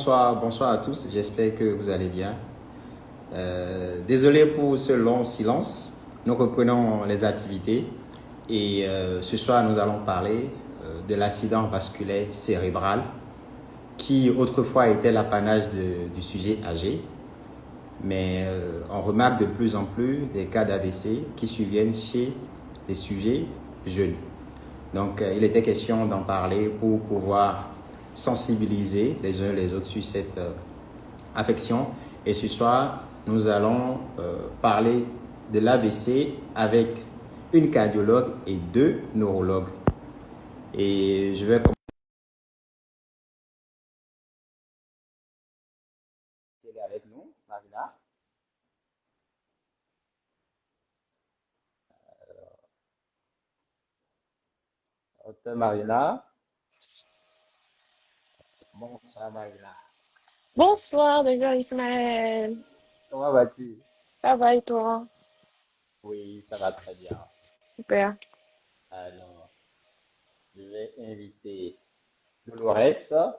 Bonsoir à tous, j'espère que vous allez bien. Désolé pour ce long silence, nous reprenons les activités et ce soir nous allons parler de l'accident vasculaire cérébral qui autrefois était l'apanage du sujet âgé, mais on remarque de plus en plus des cas d'AVC qui surviennent chez des sujets jeunes. Donc il était question d'en parler pour pouvoir sensibiliser les uns les autres sur cette affection. Et ce soir, nous allons parler de l'AVC avec une cardiologue et deux neurologues. Et je vais commencer avec nous, Marina. Docteur Marina. Bonsoir Marina. Bonsoir, docteur Ismaël. Comment vas-tu? Ça va et toi? Oui, ça va très bien. Super. Alors, je vais inviter Dolores.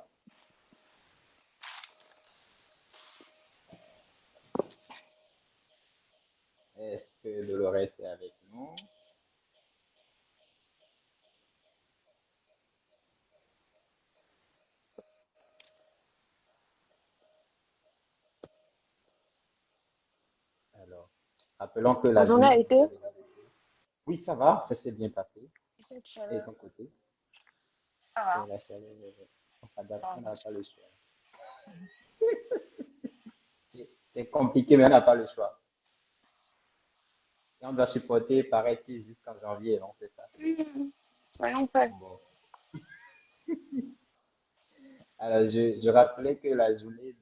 Est-ce que Dolores est avec nous? Alors, rappelons que La la journée journée a été? mondiale de l'AVC. Oui, ça va, ça s'est bien passé. Cette Et de chaleur. ton côté, Ça et va. la chaleur, on s'adapte, on Pardon. n'a pas le choix. C'est compliqué, mais on n'a pas le choix. Et on doit supporter, paraît-il, jusqu'en janvier, non, c'est ça. Soyons prêts. Bon. Alors, je rappelais que la journée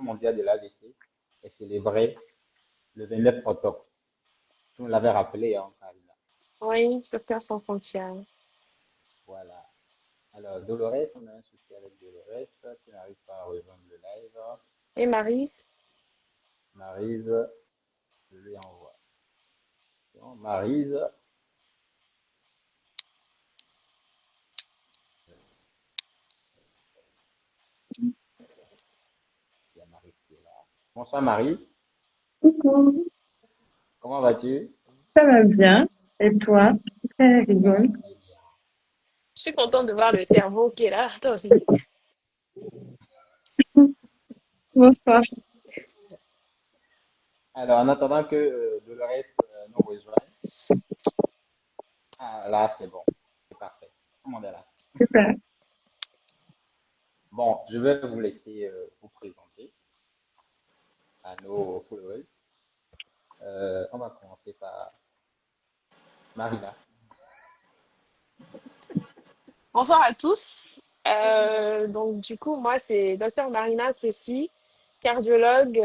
mondiale de l'AVC est célébrée le 29 octobre. Tu nous l'avais rappelé, hein, Karina. Oui, Docteur sans frontières. Voilà. Alors, Dolores, on a un souci avec Dolores qui n'arrive pas à rejoindre le live. Et Marise? Marise, je lui envoie. Bon, Marise, il y a Marise qui est là. Bonsoir Marise, Coucou, comment vas-tu? ça va bien? Et toi? Très Ça va rigole. très bien. Je suis contente de voir le cerveau qui est là. Toi aussi. Bonsoir. Alors, en attendant que Dolores nous rejoigne, ah, là c'est bon, c'est parfait. Tout le monde est là. Super. Bon, je vais vous laisser vous présenter à nos followers. On va commencer par Marina. Bonsoir à tous. Donc, du coup, moi, c'est docteur Marina Cressy, cardiologue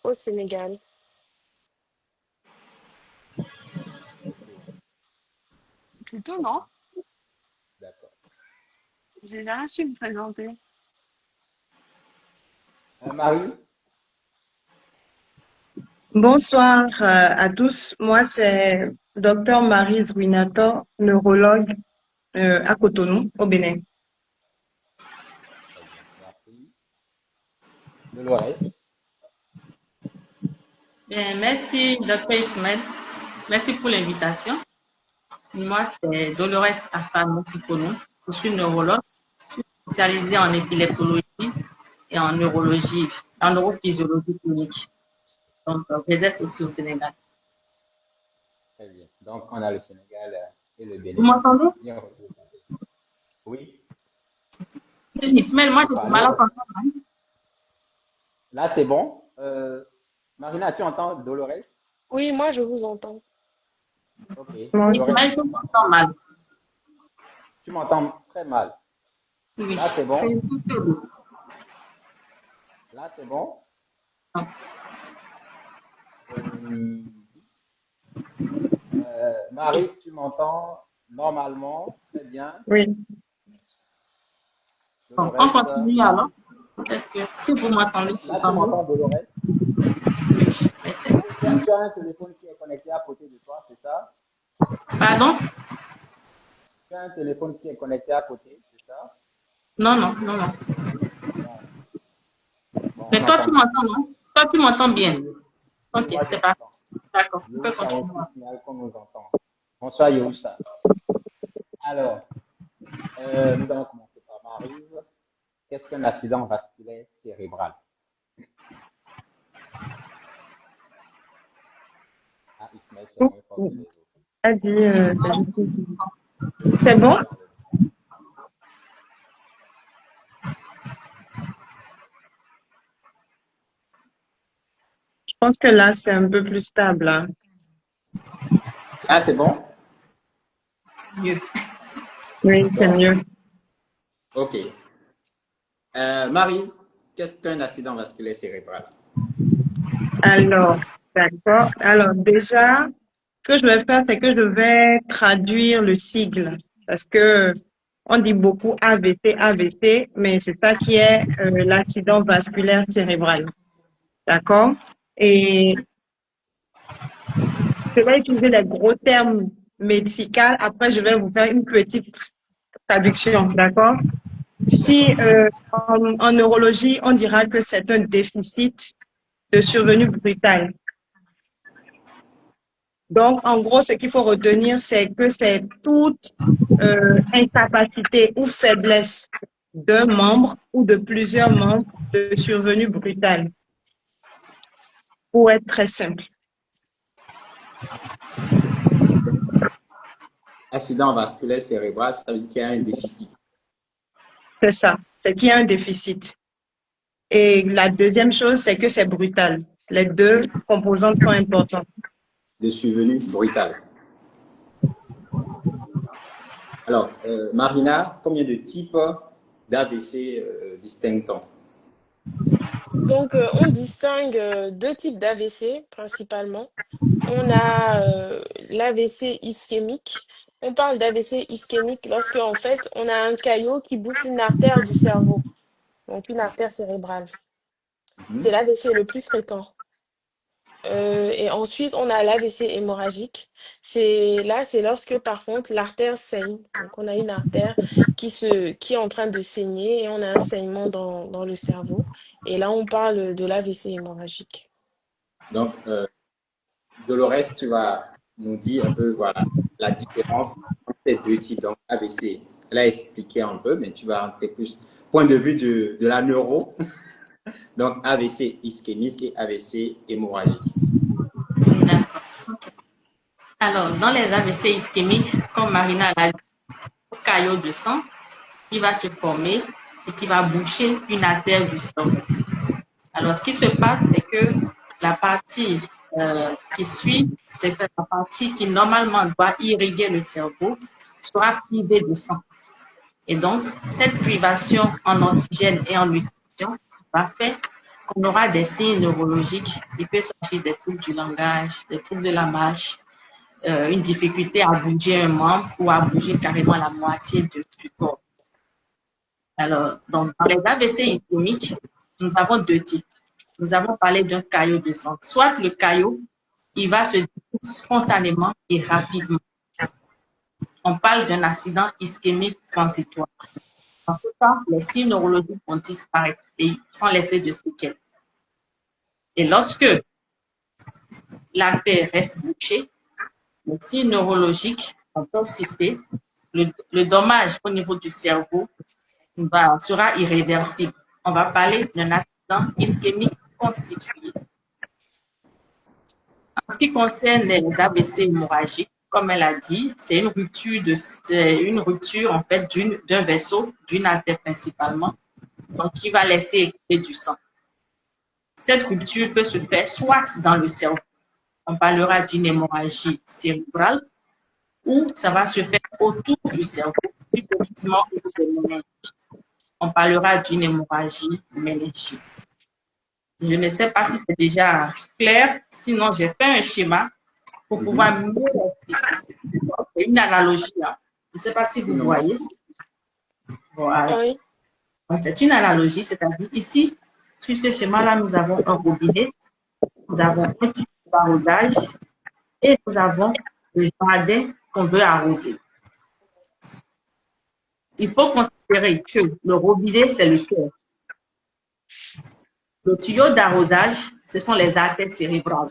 au Sénégal. Ok, C'est tout, non? d'accord. J'ai jamais su me présenter. Marise, Bonsoir à tous. Moi, c'est Docteur Maryse Ruinator, neurologue à Cotonou, au Bénin. très bien, merci. Dolores, Bien, merci, Dr. Ismaël. Merci pour l'invitation. Moi, c'est Dolores Afam Picono. Je suis neurologue spécialisée en épileptologie et en neurologie, en neurophysiologie clinique. Donc, j'exerce aussi au Sénégal. très bien. Donc, on a le Sénégal et le Vous Bénin m'entendez? bien représentés. Oui, Monsieur Ismaël, moi, vous je suis parlez. malade en temps. Là, c'est bon. Marina, tu entends Dolores? Oui, moi, je vous entends. Ok. Moi aussi. Dolores, Ismaël, je m'entends mal. tu m'entends très mal. Oui. Là, c'est C'est bon. un peu faible. Là, c'est bon. Euh, Maris, tu m'entends normalement, très bien. Oui. Bon, on Dolores, continue alors. Peut-être que si vous m'entendez, c'est là, tu pas mieux. m'entends, Dolores. Oui. Merci. Tu as un téléphone qui est connecté à côté de toi, c'est ça? Pardon? Tu as un téléphone qui est connecté à côté, c'est ça? Non, non, non, non. Non. Mais toi, tu m'entends, non? Toi, tu m'entends bien. Ok, Moi, je c'est parti. t'entends. D'accord, on peut Yousha continuer. aussi signale qu'on nous entend. Bonsoir Yousha. Alors, nous allons commencer par Maryse. Qu'est-ce qu'un accident vasculaire cérébral? Ah, Ismaël, c'est moins fort que les autres. A dit, c'est juste... Je C'est vous bon? entends parler. Je pense que là, c'est un peu plus stable, hein. Ah, c'est bon? Mieux. Oui, c'est Bon, mieux. ok. Maryse, qu'est-ce qu'un accident vasculaire cérébral? Alors, d'accord. Alors, déjà, ce que je vais faire, c'est que je vais traduire le sigle parce que on dit beaucoup AVC, AVC, mais c'est ça qui est l'accident vasculaire cérébral. D'accord? Et je vais utiliser les gros termes médicaux. Après, je vais vous faire une petite traduction. D'accord? Si en neurologie, on dira que c'est un déficit de survenue brutale. Donc, en gros, ce qu'il faut retenir, c'est que c'est toute incapacité ou faiblesse d'un membre ou de plusieurs membres de survenue brutale, pour être très simple. Accident vasculaire cérébral, ça veut dire qu'il y a un déficit C'est ça, c'est qu'il y a un déficit. Et la deuxième chose, c'est que c'est brutal. Les deux composantes sont importantes. de survenue brutale. Alors, Marina, combien de types d'AVC distingue-t-on? Donc, on distingue deux types d'AVC principalement. On a l'AVC ischémique. On parle d'AVC ischémique lorsque, en fait, on a un caillot qui bouffe une artère du cerveau, donc une artère cérébrale. C'est l'AVC le plus fréquent. Et ensuite, on a l'AVC hémorragique. C'est lorsque, par contre, l'artère saigne. Donc, on a une artère qui est en train de saigner et on a un saignement dans le cerveau. Et là, on parle de l'AVC hémorragique. Donc, Dolores, tu vas nous dire un peu voilà, la différence entre ces deux types. Donc, AVC, elle a expliqué un peu, mais tu vas rentrer plus point de vue de la neuro. Donc, AVC ischémique et AVC hémorragique. D'accord. Alors, dans les AVC ischémiques, comme Marina l'a dit, un caillot de sang qui va se former et qui va boucher une artère du cerveau. Alors, ce qui se passe, c'est que la partie qui suit, c'est que la partie qui normalement doit irriguer le cerveau sera privée de sang. Et donc, cette privation en oxygène et en nutrition va faire qu'on aura des signes neurologiques. Il peut s'agir des troubles du langage, des troubles de la marche, une difficulté à bouger un membre ou à bouger carrément la moitié du corps. Alors, donc, dans les AVC ischémiques, nous avons deux types. Nous avons parlé d'un caillot de sang. Soit le caillot, il va se dissoudre spontanément et rapidement. On parle d'un accident ischémique transitoire. En ce cas, les signes neurologiques vont disparaître et sans laisser de séquelles. Et lorsque l'artère reste bouchée, les signes neurologiques vont persister. Le dommage au niveau du cerveau sera irréversible. On va parler d'un accident ischémique constitué. En ce qui concerne les AVC hémorragiques, comme elle a dit, c'est une rupture en fait d'un vaisseau, d'une artère principalement, donc qui va laisser écouler du sang. Cette rupture peut se faire soit dans le cerveau, on parlera d'une hémorragie cérébrale, ou ça va se faire autour du cerveau, plus précisément autour des méninges. On parlera d'une hémorragie méningique. Je ne sais pas si c'est déjà clair, sinon j'ai fait un schéma pour pouvoir mieux expliquer. C'est une analogie. Hein. Je ne sais pas si vous voyez. Voilà. Oui. C'est une analogie, c'est-à-dire ici, sur ce schéma-là, nous avons un robinet, nous avons un type d'arrosage et nous avons le jardin qu'on veut arroser. Il faut considérer que le robinet, c'est le cœur. Le tuyau d'arrosage, ce sont les artères cérébrales.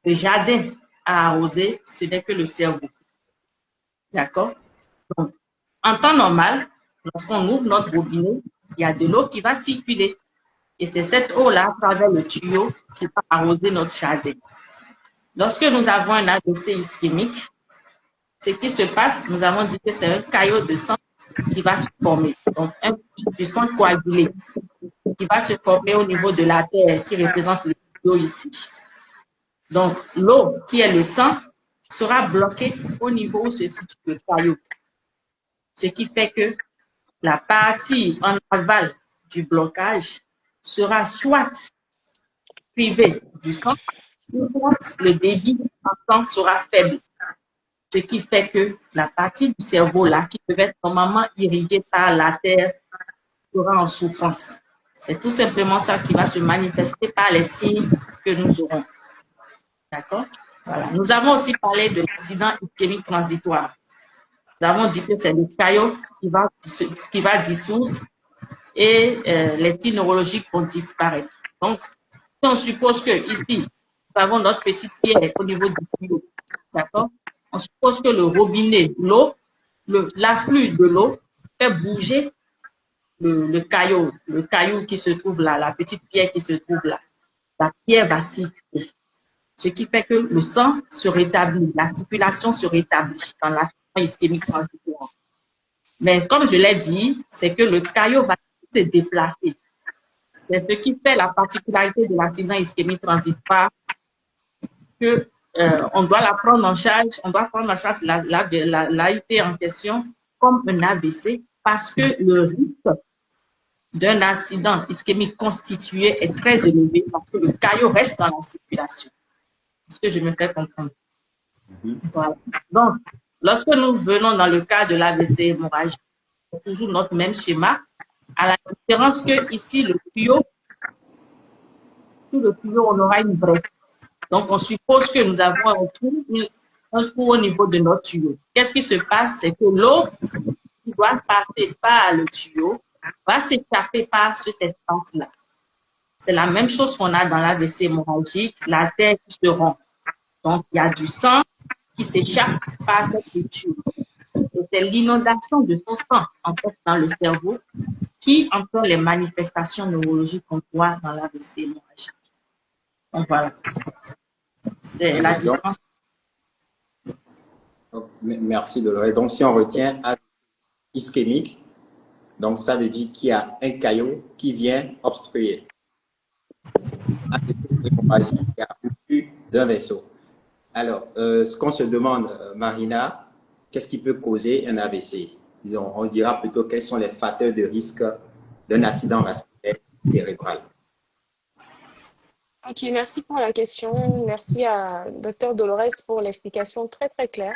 Le jardin à arroser, ce n'est que le cerveau. D'accord? Donc, en temps normal, lorsqu'on ouvre notre robinet, il y a de l'eau qui va circuler. Et c'est cette eau-là, à travers le tuyau, qui va arroser notre jardin. Lorsque nous avons un AVC ischémique, ce qui se passe, nous avons dit que c'est un caillot de sang qui va se former. Donc, du sang coagulé qui va se former au niveau de l'artère qui représente le tuyau ici. Donc, l'eau qui est le sang sera bloquée au niveau où se situe le caillot. Ce qui fait que la partie en aval du blocage sera soit privée du sang, soit le débit en sang sera faible. Ce qui fait que la partie du cerveau là, qui devait être normalement irriguée par l'artère, sera en souffrance. C'est tout simplement ça qui va se manifester par les signes que nous aurons. D'accord? Voilà. Nous avons aussi parlé de l'accident ischémique transitoire. Nous avons dit que c'est le caillot qui va dissoudre et les signes neurologiques vont disparaître. Donc, si on suppose que ici, nous avons notre petite pierre au niveau du tuyau, d'accord? On suppose que le robinet, l'eau, l'afflux de l'eau fait bouger le caillou qui se trouve là, la petite pierre qui se trouve là. La pierre va circuler. Ce qui fait que le sang se rétablit, la circulation se rétablit dans l'accident ischémique transitoire. Mais comme je l'ai dit, c'est que le caillot va se déplacer. C'est ce qui fait la particularité de l'accident ischémique transitoire, que on doit la prendre en charge, on doit prendre en charge l'AIT en question comme un AVC parce que le risque d'un accident ischémique constitué est très élevé parce que le caillot reste dans la circulation. Est-ce que je me fais comprendre? Voilà. Donc, lorsque nous venons dans le cas de l'AVC hémorragique, c'est toujours notre même schéma, à la différence que ici, le tuyau, sous le tuyau, on aura une brèche. Donc, on suppose que nous avons un trou au niveau de notre tuyau. Qu'est-ce qui se passe? C'est que l'eau qui doit passer par le tuyau va s'échapper par cet espace-là. C'est la même chose qu'on a dans l'AVC hémorragique, la tête qui se rompt. Donc, il y a du sang qui s'échappe par cette rupture. Et c'est l'inondation de ce sang, en fait, dans le cerveau qui entraîne les manifestations neurologiques qu'on voit dans l'AVC hémorragique. Donc, voilà. C'est la différence. Merci Dolores. Donc, si on retient AVC ischémique, donc ça veut dire qu'il y a un caillot qui vient obstruer. AVC hémorragique, il y a plus d'un vaisseau. Alors, ce qu'on se demande, Marina, qu'est-ce qui peut causer un AVC? Disons, on dira plutôt quels sont les facteurs de risque d'un accident vasculaire cérébral. Ok, merci pour la question. Merci à Dr Dolores pour l'explication très très claire.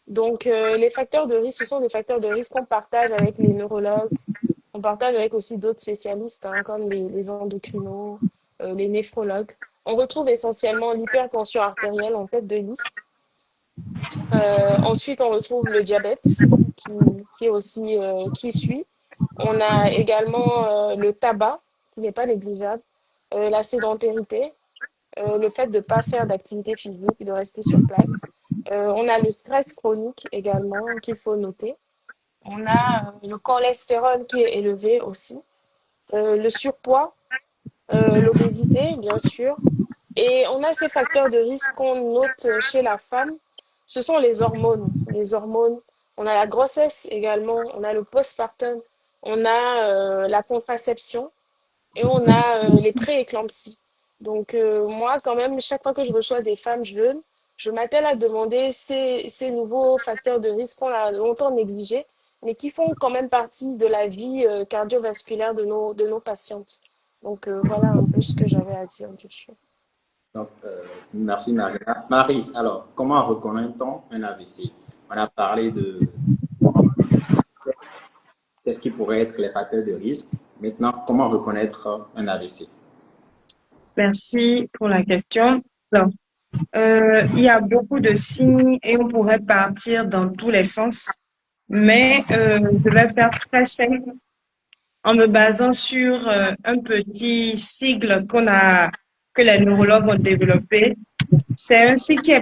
Donc, les facteurs de risque, ce sont des facteurs de risque qu'on partage avec les neurologues, on partage avec aussi d'autres spécialistes, hein, comme les endocrinos, les néphrologues. On retrouve essentiellement l'hypertension artérielle en tête de liste. Ensuite, on retrouve le diabète qui est aussi qui suit. On a également le tabac, qui n'est pas négligeable, la sédentarité, le fait de ne pas faire d'activité physique, de rester sur place. On a le stress chronique également qu'il faut noter. On a le cholestérol qui est élevé aussi, le surpoids, l'obésité, bien sûr. Et on a ces facteurs de risque qu'on note chez la femme. Ce sont les hormones. Les hormones. On a la grossesse également. On a le postpartum. On a la contraception. Et on a les pré-éclampsies. Donc, moi, quand même, chaque fois que je reçois des femmes jeunes, je m'attelle à demander ces nouveaux facteurs de risque qu'on a longtemps négligés, mais qui font quand même partie de la vie cardiovasculaire de nos patientes. Donc, voilà un peu ce que j'avais à dire dessus. Donc, merci Marina. Maryse, alors, comment reconnaît-on un AVC? On a parlé de qu'est-ce qui pourrait être les facteurs de risque. Maintenant, comment reconnaître un AVC? Merci pour la question. Alors, il y a beaucoup de signes et on pourrait partir dans tous les sens, mais je vais faire très simple en me basant sur un petit sigle que les neurologues ont développé. C'est un sigle qui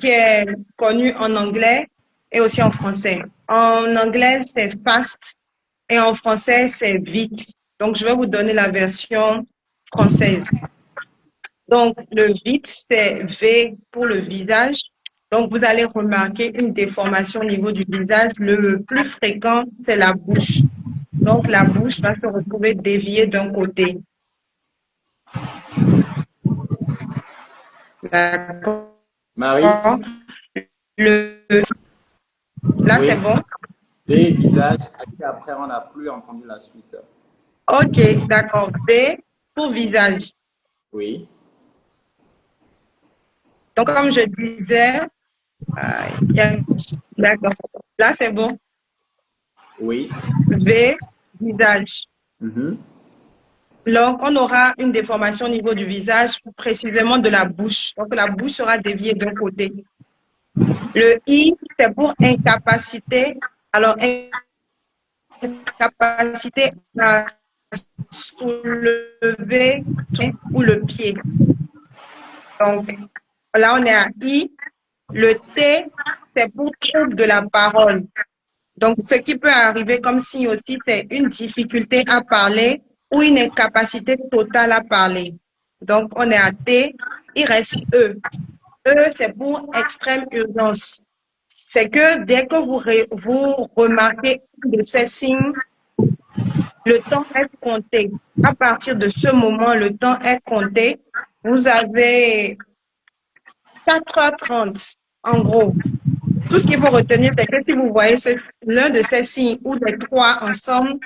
est connu en anglais et aussi en français. En anglais, c'est FAST et en français, c'est vite. Donc, je vais vous donner la version française. Donc, le vite, c'est V pour le visage. Donc, vous allez remarquer une déformation au niveau du visage. Le plus fréquent, c'est la bouche. Donc, la bouche va se retrouver déviée d'un côté. D'accord. Maryse, Là, oui, c'est bon? les visages, et puis après, on n'a plus entendu la suite. OK, d'accord. V pour visage. Oui, Donc, comme je disais, d'accord. Là, c'est bon. oui. V, visage. Mhm. Donc, on aura une déformation au niveau du visage, précisément de la bouche. Donc, la bouche sera déviée d'un côté. Le I, c'est pour incapacité. Alors, incapacité à soulever ou le pied. Donc, là, on est à I. Le T, c'est pour trouble de la parole. Donc, ce qui peut arriver comme signe aussi, c'est une difficulté à parler ou une incapacité totale à parler. Donc, on est à T, il reste E. E, c'est pour extrême urgence. C'est que dès que vous remarquez un de ces signes, le temps est compté. À partir de ce moment, le temps est compté. Vous avez 4h30, en gros. Tout ce qu'il faut retenir, c'est que si vous voyez l'un de ces signes ou les trois ensemble,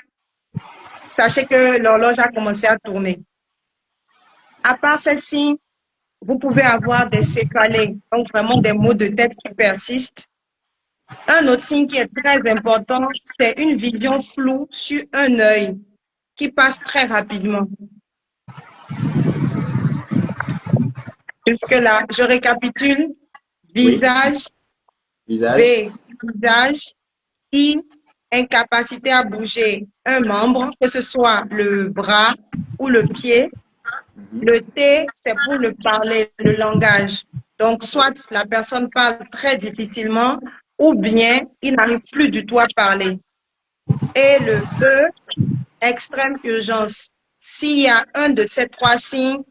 sachez que l'horloge a commencé à tourner. À part ces signes, vous pouvez avoir des céphalées, donc vraiment des maux de tête qui persistent. Un autre signe qui est très important, c'est une vision floue sur un œil qui passe très rapidement. Jusque-là, je récapitule. Visage, Oui. Visage, V, visage, I, incapacité à bouger un membre, que ce soit le bras ou le pied. Le T, c'est pour le parler, le langage. Donc, soit la personne parle très difficilement ou bien il n'arrive plus du tout à parler. Et le E, extrême urgence. S'il y a un de ces trois signes,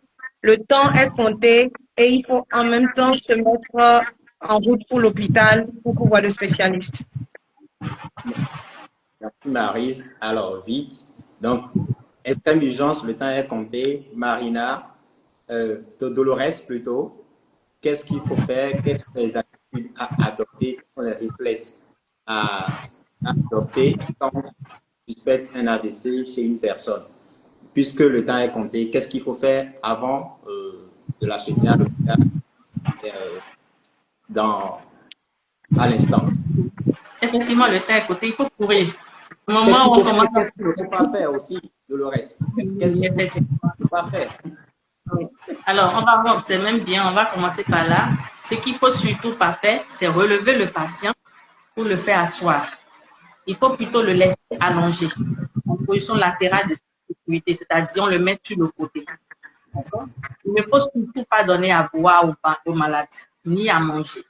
le temps est compté et il faut en même temps se mettre en route pour l'hôpital pour voir le spécialiste. merci Maryse. Alors, vite. Donc, extrême urgence, le temps est compté. Marina, Dolores plutôt. Qu'est-ce qu'il faut faire? Quelles sont les attitudes à adopter? Quels sont les réflexes à adopter quand on suspecte un AVC chez une personne? Puisque le temps est compté, qu'est-ce qu'il faut faire avant de l'acheminer à l'hôpital à l'instant? Effectivement, le temps est compté, il faut courir. Au Qu'est-ce moment où on qu'il commence ne faut pas faire aussi, Dolores? Qu'est-ce qu'il ne faut pas faire? Alors, on va voir, c'est même bien, on va commencer par là. Ce qu'il faut surtout pas faire, c'est relever le patient pour le faire asseoir. Il faut plutôt le laisser allongé en position latérale de sécurité, c'est-à-dire on le met sur le côté. Il ne faut surtout pas donner à boire aux malades, ni à manger.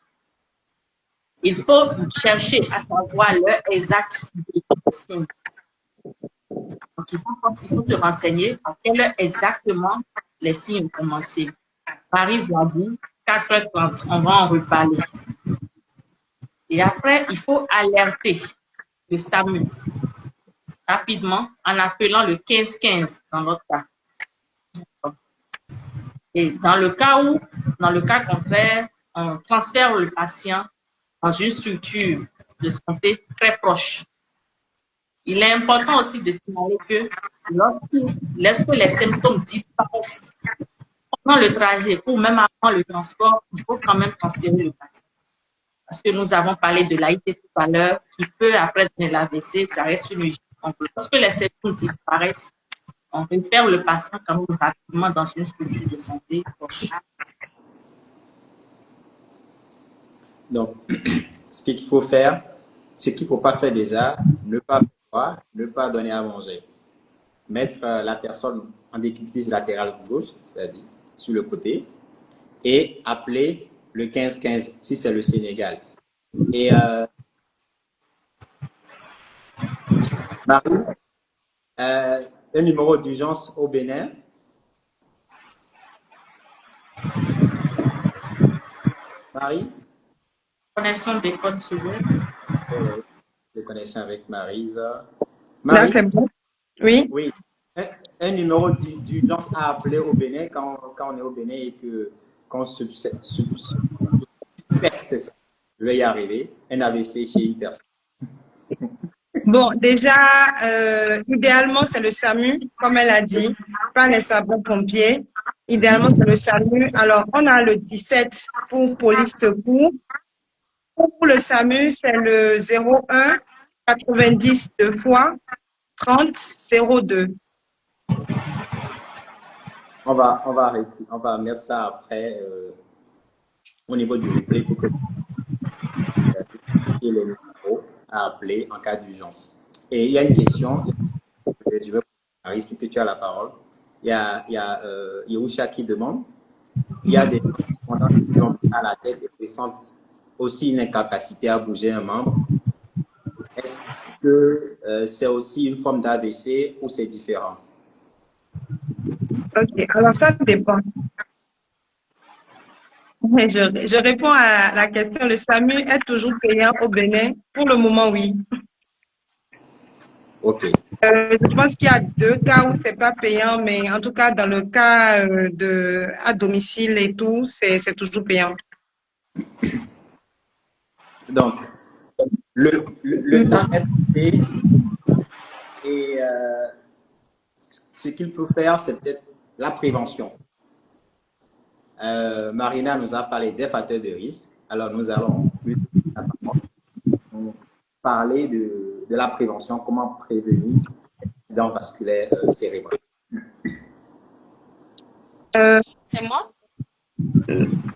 Il faut chercher à savoir l'heure exacte des signes. Donc, il faut se renseigner à quelle heure exactement les signes ont commencé. Paris l'a dit, 4h30, on va en reparler. Et après, il faut alerter le SAMU rapidement en appelant le 1515 dans notre cas. Et dans le cas contraire, on transfère le patient dans une structure de santé très proche. Il est important aussi de signaler que lorsque les symptômes disparaissent pendant le trajet ou même avant le transport, il faut quand même transférer le patient. Parce que nous avons parlé de l'AIT tout à l'heure, qui peut après donner l'AVC, ça reste une urgence. Donc, lorsque les symptômes disparaissent, on réfère le patient quand même rapidement dans une structure de santé proche. Donc, ce qu'il faut faire, ce qu'il ne faut pas faire déjà, ne pas boire, ne pas donner à manger. mettre la personne en décubitus latéral gauche, c'est-à-dire sur le côté, et appeler le 15-15 si c'est le Sénégal. Et Marie, un numéro d'urgence au Bénin. Maryse? Connexion des codes secondes. De connexion avec Maryse. Là, Maryse, c'est bon. Oui. oui. Un numéro d'urgence à appeler au Bénin quand on est au Bénin et qu'on c'est ça. Je vais y arriver. Un AVC chez une personne. Bon, déjà, idéalement, c'est le SAMU, comme elle a dit, pas les sapeurs-pompiers. Idéalement, c'est le SAMU. Alors, on a le 17 pour police secours. Pour le SAMU, c'est le 01 90 deux fois 30 02. On va mettre ça après au niveau du replay pour que les numéros à appeler en cas d'urgence. Et il y a une question, je veux Maryse, puisque tu as la parole. Il y a Yehousha qui demande, il y a des gens qui ont à la tête et qui sentent aussi une incapacité à bouger un membre. Est-ce que c'est aussi une forme d'AVC ou c'est différent? Ok, alors ça dépend. Je réponds à la question. Le SAMU est toujours payant au Bénin. Pour le moment, oui. Ok. Je pense qu'il y a 2 cas où c'est pas payant, mais en tout cas, dans le cas à domicile et tout, c'est toujours payant. Donc, le temps est passé et ce qu'il faut faire, c'est peut-être la prévention. Marina nous a parlé des facteurs de risque. Alors, nous allons parler de la prévention, comment prévenir l'accident vasculaire cérébral. C'est moi?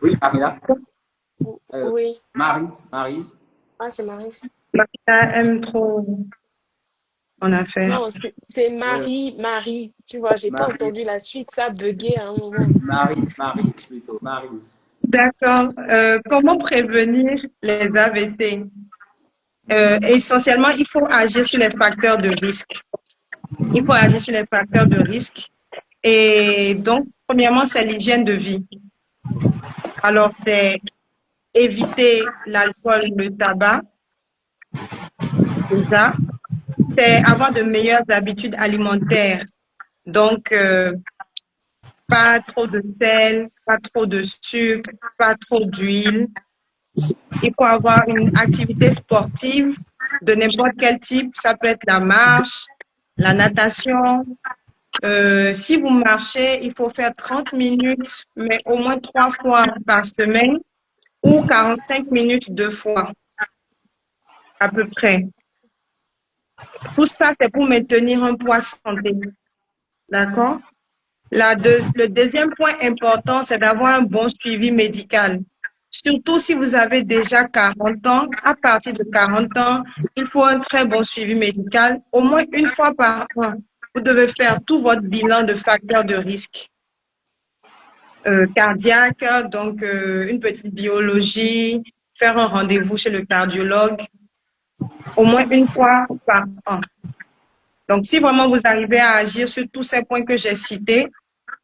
Oui, Marina? Oui. Maryse. Ah, c'est Maryse. Marina aime trop en affaire. Non, c'est Marie. Tu vois, j'ai pas Marie. entendu la suite. Ça a bugué à un moment. Maryse plutôt. Maryse. D'accord. Comment prévenir les AVC? Essentiellement, il faut agir sur les facteurs de risque. Il faut agir sur les facteurs de risque. Et donc, premièrement, c'est l'hygiène de vie. Alors, c'est éviter l'alcool, le tabac. Déjà, c'est avoir de meilleures habitudes alimentaires. Donc, pas trop de sel, pas trop de sucre, pas trop d'huile. Il faut avoir une activité sportive de n'importe quel type. Ça peut être la marche, la natation. Si vous marchez, il faut faire 30 minutes, mais au moins 3 fois par semaine ou 45 minutes 2 fois, à peu près. Tout ça, c'est pour maintenir un poids santé. D'accord? Le deuxième point important, c'est d'avoir un bon suivi médical. Surtout si vous avez déjà 40 ans, à partir de 40 ans, il faut un très bon suivi médical. Au moins une fois par an, vous devez faire tout votre bilan de facteurs de risque cardiaque, donc une petite biologie, faire un rendez-vous chez le cardiologue, au moins une fois par an. Donc, si vraiment vous arrivez à agir sur tous ces points que j'ai cités,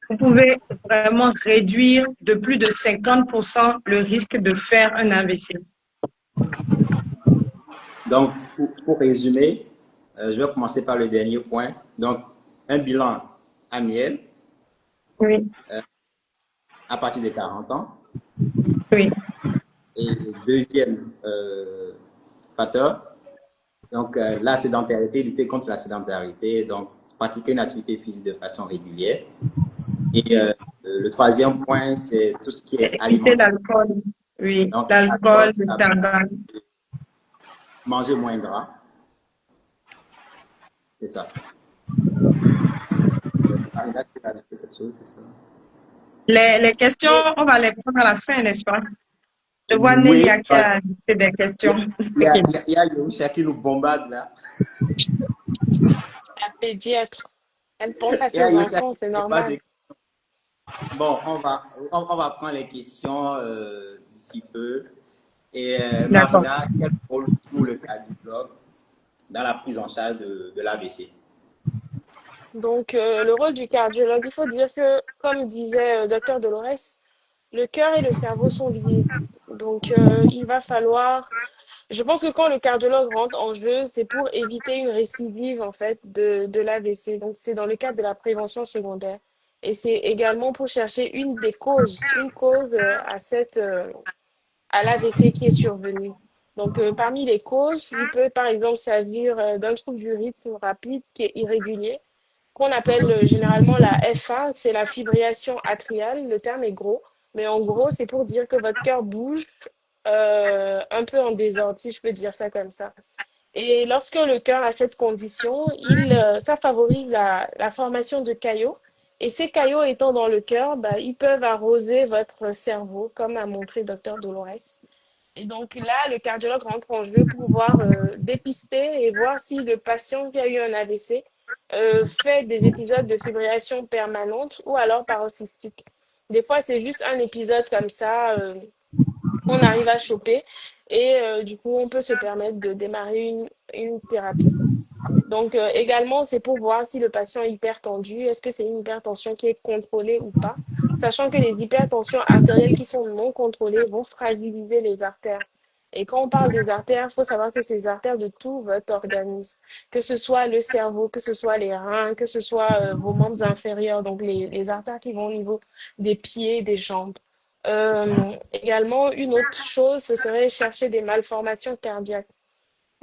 vous pouvez vraiment réduire de plus de 50% le risque de faire un AVC. Donc, pour résumer, je vais commencer par le dernier point. Donc, un bilan annuel Oui. À partir de 40 ans. Oui. Et deuxième facteur, donc la sédentarité, lutter contre la sédentarité, donc pratiquer une activité physique de façon régulière. Et le troisième point, c'est tout ce qui est alimentaire. L'alcool. Oui, l'alcool, le tabac. Manger moins gras. C'est ça. Là, tu as ajouté quelque chose, c'est ça? Les questions, on va les prendre à la fin, n'est-ce pas? Je vois Nélia qui a ajouté des questions. Il y a Yehousha qui nous bombarde là. La pédiatre. Elle pense à Et ses Aïcha, enfants, c'est il n'y a pas normal. de... Bon, on va prendre les questions d'ici peu. Et D'accord. Marina, quel rôle joue le cardiologue dans la prise en charge de l'AVC? Donc, le rôle du cardiologue, il faut dire que, comme disait Dr Dolores, le cœur et le cerveau sont liés. Donc, il va falloir. Je pense que quand le cardiologue rentre en jeu, c'est pour éviter une récidive, en fait, de l'AVC. Donc, c'est dans le cadre de la prévention secondaire. Et c'est également pour chercher une cause à l'AVC qui est survenu. Donc, parmi les causes, il peut par exemple s'agir d'un trouble du rythme rapide qui est irrégulier, qu'on appelle généralement la F1, c'est la fibrillation atriale. Le terme est gros, mais en gros, c'est pour dire que votre cœur bouge un peu en désordre, si je peux dire ça comme ça. Et lorsque le cœur a cette condition, ça favorise la formation de caillots. Et ces caillots étant dans le cœur, bah, ils peuvent arroser votre cerveau, comme a montré Dr Dolores. Et donc là, le cardiologue rentre en jeu pour pouvoir dépister et voir si le patient qui a eu un AVC fait des épisodes de fibrillation permanente ou alors paroxystique. Des fois, c'est juste un épisode comme ça qu'on arrive à choper et du coup, on peut se permettre de démarrer une thérapie. Donc également, c'est pour voir si le patient est hypertendu, est-ce que c'est une hypertension qui est contrôlée ou pas, sachant que les hypertensions artérielles qui sont non contrôlées vont fragiliser les artères. Et quand on parle des artères, il faut savoir que ces artères de tout votre organisme, que ce soit le cerveau, que ce soit les reins, que ce soit vos membres inférieurs, donc les artères qui vont au niveau des pieds, des jambes. Également, une autre chose, ce serait chercher des malformations cardiaques.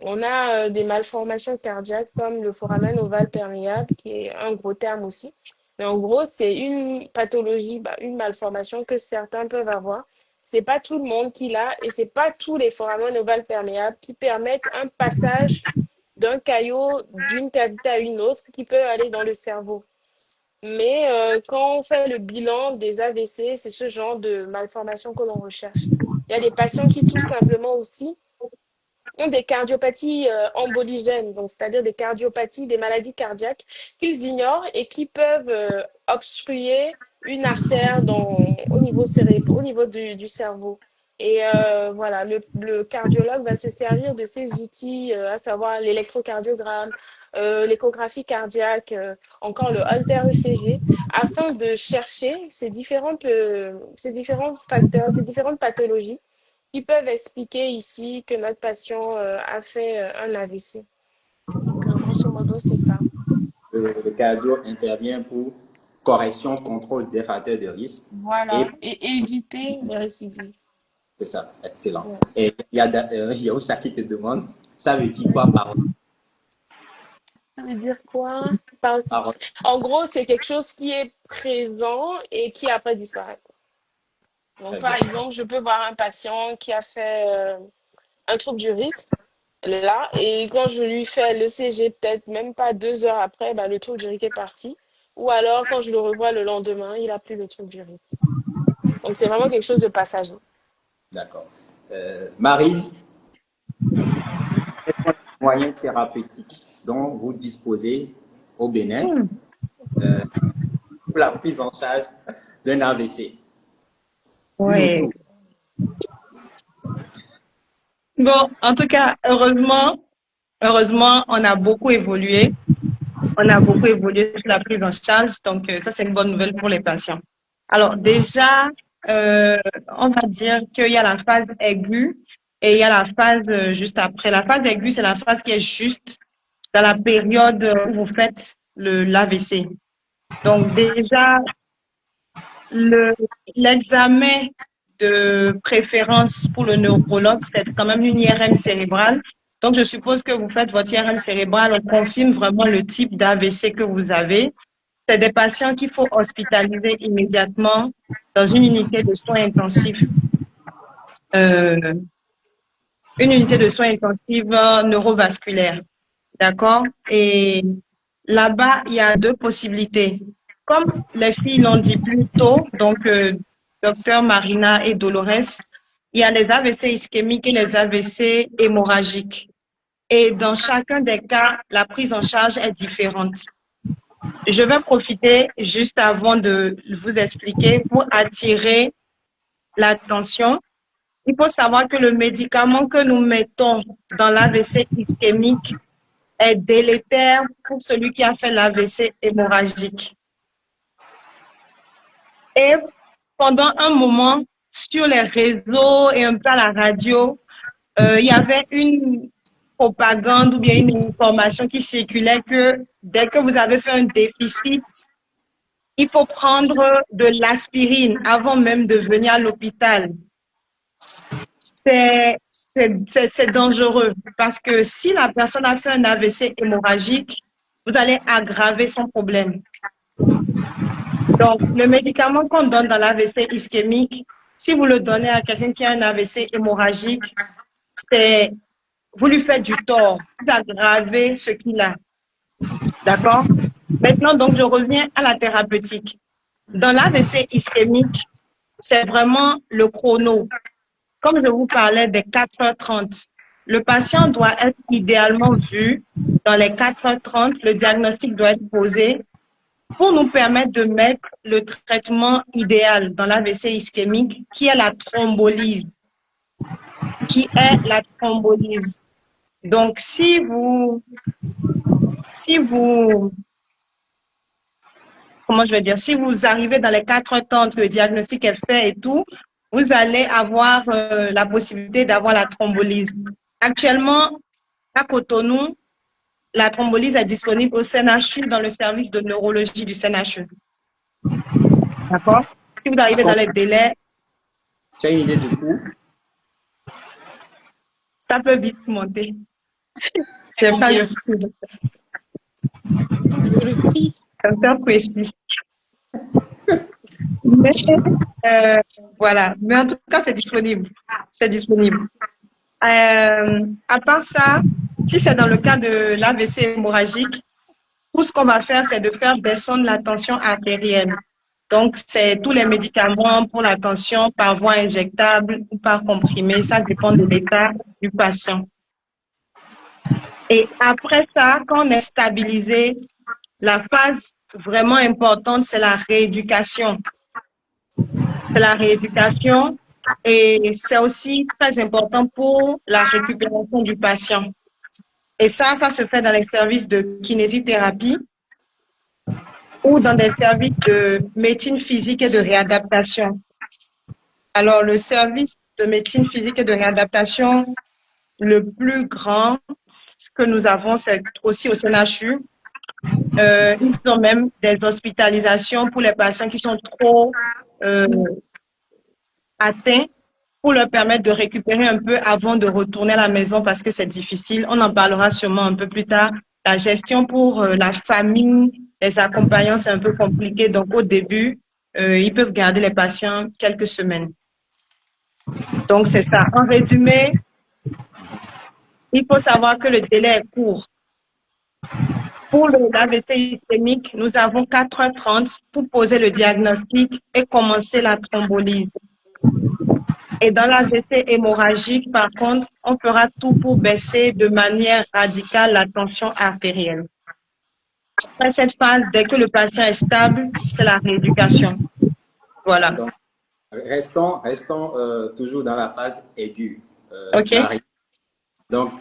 On a des malformations cardiaques comme le foramen ovale perméable, qui est un gros terme aussi. Mais en gros, c'est une pathologie, bah, une malformation que certains peuvent avoir. C'est pas tout le monde qui l'a et c'est pas tous les foramen ovales perméables qui permettent un passage d'un caillot d'une cavité à une autre qui peut aller dans le cerveau. Mais quand on fait le bilan des AVC, c'est ce genre de malformation que l'on recherche. Il y a des patients qui tout simplement aussi ont des cardiopathies emboligènes, donc c'est-à-dire des cardiopathies, des maladies cardiaques qu'ils ignorent et qui peuvent obstruer une artère au niveau du cerveau. Et voilà, le cardiologue va se servir de ces outils, à savoir l'électrocardiogramme, l'échographie cardiaque, encore le Holter ECG, afin de chercher ces différents facteurs, ces différentes pathologies qui peuvent expliquer ici que notre patient a fait un AVC. Donc, grosso modo, c'est ça. Le cardio intervient pour correction, contrôle des facteurs de risque. Et Voilà. Et éviter les récidives. c'est ça, excellent. Ouais. Et il y a Ocha qui te demande, ça veut dire quoi Ça veut dire quoi? Paroxystique. par En gros, c'est quelque chose qui est présent et qui après disparaît. Donc, très par bien. exemple, je peux voir un patient qui a fait un trouble du rythme, là, et quand je lui fais le CG, peut-être même pas 2 heures après, bah, le trouble du rythme est parti. Ou alors, quand je le revois le lendemain, il a plus le trouble du rythme. Donc, c'est vraiment quelque chose de passager. D'accord. Maryse, quels sont les moyens thérapeutiques dont vous disposez au Bénin Hmm. pour la prise en charge d'un AVC? Dis-nous Ouais. tout. Bon, en tout cas, heureusement, on a beaucoup évolué. On a beaucoup évolué sur la prise en charge, donc ça, c'est une bonne nouvelle pour les patients. Alors déjà, euh, on va dire qu'il y a la phase aiguë et il y a la phase juste après. La phase aiguë, c'est la phase qui est juste dans la période où vous faites l'AVC. Donc déjà, le l'examen de préférence pour le neurologue, c'est quand même une IRM cérébrale. Donc, je suppose que vous faites votre IRM cérébrale, on confirme vraiment le type d'AVC que vous avez. C'est des patients qu'il faut hospitaliser immédiatement dans euh, une unité de soins intensifs neurovasculaires. D'accord? Et là-bas, il y a deux possibilités. Comme les filles l'ont dit plus tôt, donc docteur Marina et Dolores, il y a les AVC ischémiques et les AVC hémorragiques. Et dans chacun des cas, la prise en charge est différente. Je vais profiter juste avant de vous expliquer pour attirer l'attention. Il faut savoir que le médicament que nous mettons dans l'AVC ischémique est délétère pour celui qui a fait l'AVC hémorragique. Et pendant un moment, sur les réseaux et un peu à la radio, il y avait une propagande ou bien une information qui circulait que dès que vous avez fait un déficit, il faut prendre de l'aspirine avant même de venir à l'hôpital. C'est dangereux parce que si la personne a fait un AVC hémorragique, vous allez aggraver son problème. Donc, le médicament qu'on donne dans l'AVC ischémique, si vous le donnez à quelqu'un qui a un AVC hémorragique, vous lui faites du tort, vous aggravez ce qu'il a. D'accord? Maintenant, donc, je reviens à la thérapeutique. Dans l'AVC ischémique, c'est vraiment le chrono. Comme je vous parlais des 4h30, le patient doit être idéalement vu dans les 4h30, le diagnostic doit être posé pour nous permettre de mettre le traitement idéal dans l'AVC ischémique qui est la thrombolyse. Donc, si vous, comment je vais dire, si vous arrivez dans les 4h30, le diagnostic est fait et tout, vous allez avoir la possibilité d'avoir la thrombolyse. Actuellement, à Cotonou, la thrombolyse est disponible au CNHU dans le service de neurologie du CNHU. D'accord? Si vous arrivez dans les délais... Tu as une idée du coût? Ça peut vite monter. C'est pas le prix. C'est un peu précis. Mais, voilà. Mais en tout cas, c'est disponible. C'est disponible. À part ça, si c'est dans le cas de l'AVC hémorragique, tout ce qu'on va faire, c'est de faire descendre la tension artérielle. Donc, c'est tous les médicaments pour la tension par voie injectable ou par comprimé. Ça dépend de l'état du patient. Et après ça, quand on est stabilisé, la phase vraiment importante, c'est la rééducation. C'est la rééducation et c'est aussi très important pour la récupération du patient. Et ça se fait dans les services de kinésithérapie ou dans des services de médecine physique et de réadaptation. Alors, le service de médecine physique et de réadaptation, le plus grand que nous avons, c'est aussi au CNHU. Ils ont même des hospitalisations pour les patients qui sont trop atteints pour leur permettre de récupérer un peu avant de retourner à la maison parce que c'est difficile. On en parlera sûrement un peu plus tard. La gestion pour la famille, les accompagnants, c'est un peu compliqué. Donc, au début, ils peuvent garder les patients quelques semaines. Donc, c'est ça. En résumé, il faut savoir que le délai est court. Pour l'AVC ischémique, nous avons 4h30 pour poser le diagnostic et commencer la thrombolyse. Et dans l'AVC hémorragique, par contre, on fera tout pour baisser de manière radicale la tension artérielle. Après cette phase, dès que le patient est stable, c'est la rééducation. Voilà. Donc, restons toujours dans la phase aiguë. OK. Donc,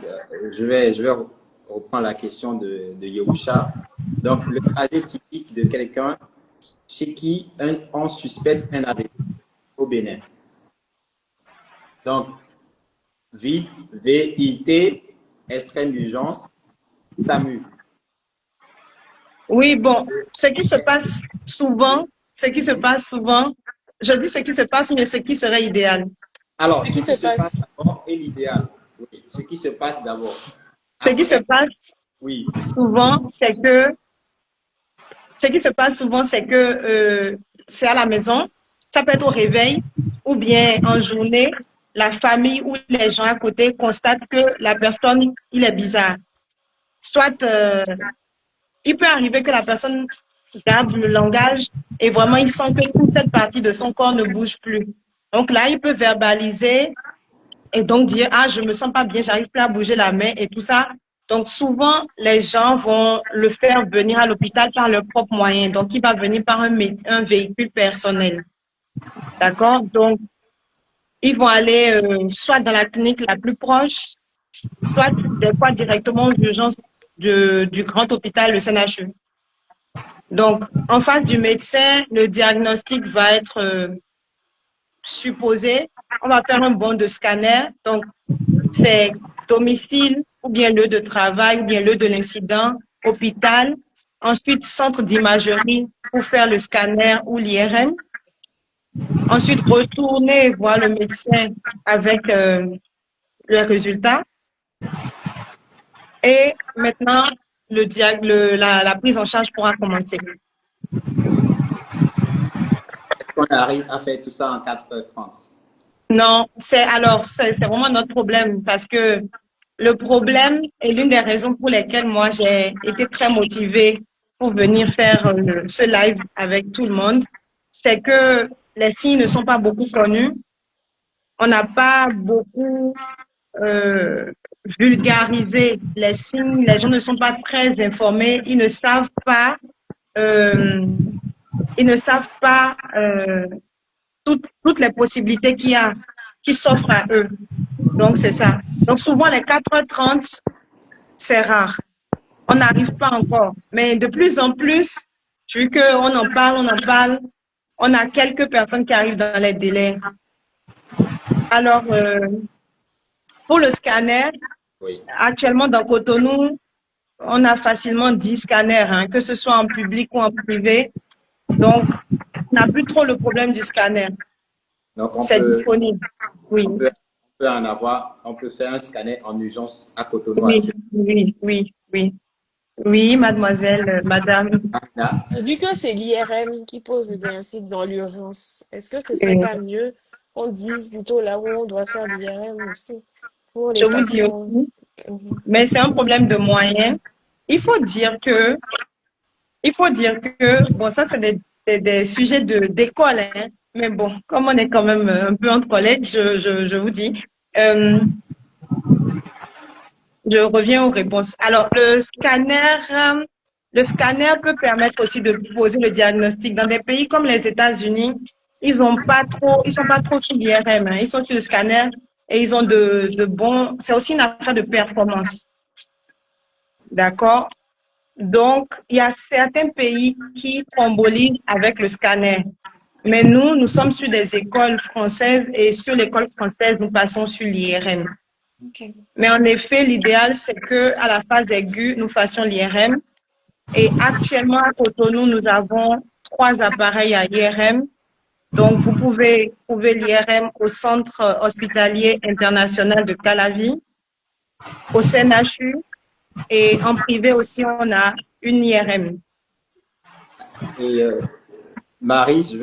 je vais reprendre la question de Yehusha. Donc, le trajet typique de quelqu'un chez qui on suspecte un AVC au Bénin. Donc, vite, VIT, extrême urgence, SAMU. Oui, bon, ce qui se passe souvent, je dis ce qui se passe, mais ce qui serait idéal. Alors, ce qui se passe d'abord est l'idéal. Oui, ce qui se passe d'abord. Ce qui se passe souvent, c'est que c'est à la maison, ça peut être au réveil ou bien en journée, la famille ou les gens à côté constatent que la personne, il est bizarre. Soit, il peut arriver que la personne garde le langage et vraiment il sent que toute cette partie de son corps ne bouge plus. Donc là, il peut verbaliser et donc dire « Ah, je me sens pas bien, j'arrive plus à bouger la main » et tout ça. Donc, souvent, les gens vont le faire venir à l'hôpital par leurs propres moyens. Donc, il va venir par un véhicule personnel. D'accord? Donc, ils vont aller soit dans la clinique la plus proche, soit des fois directement aux urgences du grand hôpital, le CNHU. Donc, en face du médecin, le diagnostic va être supposé. On va faire un bon de scanner. Donc, c'est domicile ou bien lieu de travail ou bien lieu de l'incident, hôpital. Ensuite, centre d'imagerie pour faire le scanner ou l'IRM. Ensuite, retourner voir le médecin avec les résultats. Et maintenant, la prise en charge pourra commencer. Est-ce qu'on arrive à faire tout ça en 4h30? Non, c'est vraiment notre problème parce que le problème est l'une des raisons pour lesquelles moi j'ai été très motivée pour venir faire ce live avec tout le monde. C'est que les signes ne sont pas beaucoup connus. On n'a pas beaucoup vulgarisé les signes. Les gens ne sont pas très informés. Ils ne savent pas. Ils ne savent pas toutes les possibilités qu'il y a, qui s'offrent à eux. Donc, c'est ça. Donc, souvent, les 4h30, c'est rare. On n'arrive pas encore. Mais de plus en plus, vu qu'on en parle, on a quelques personnes qui arrivent dans les délais. Alors, pour le scanner, Oui. actuellement, dans Cotonou, on a facilement 10 scanners, hein, que ce soit en public ou en privé. Donc, on n'a plus trop le problème du scanner. Donc, C'est disponible. Oui. On peut en avoir, on peut faire un scanner en urgence à Cotonou. Oui, mademoiselle, madame. Vu que c'est l'IRM qui pose le diagnostic dans l'urgence, est-ce que ce serait pas mieux qu'on dise plutôt là où on doit faire l'IRM aussi pour les Je vous dis patients? aussi, mais c'est un problème de moyens. Il faut dire que, bon, ça c'est des sujets d'école, hein, mais bon, comme on est quand même un peu entre collègues, je vous dis. Je reviens aux réponses. Alors, le scanner peut permettre aussi de poser le diagnostic. Dans des pays comme les États-Unis, ils sont pas trop sur l'IRM, hein. Ils sont sur le scanner et ils ont de bons. C'est aussi une affaire de performance. D'accord? Donc, il y a certains pays qui trombolisent avec le scanner. Mais nous sommes sur des écoles françaises et sur l'école française, nous passons sur l'IRM. Okay. Mais en effet, l'idéal, c'est que à la phase aiguë, nous fassions l'IRM. Et actuellement, à Cotonou, nous avons 3 appareils à IRM. Donc, vous pouvez trouver l'IRM au Centre hospitalier international de Calavi, au CNHU, et en privé aussi, on a une IRM. Et Marie, je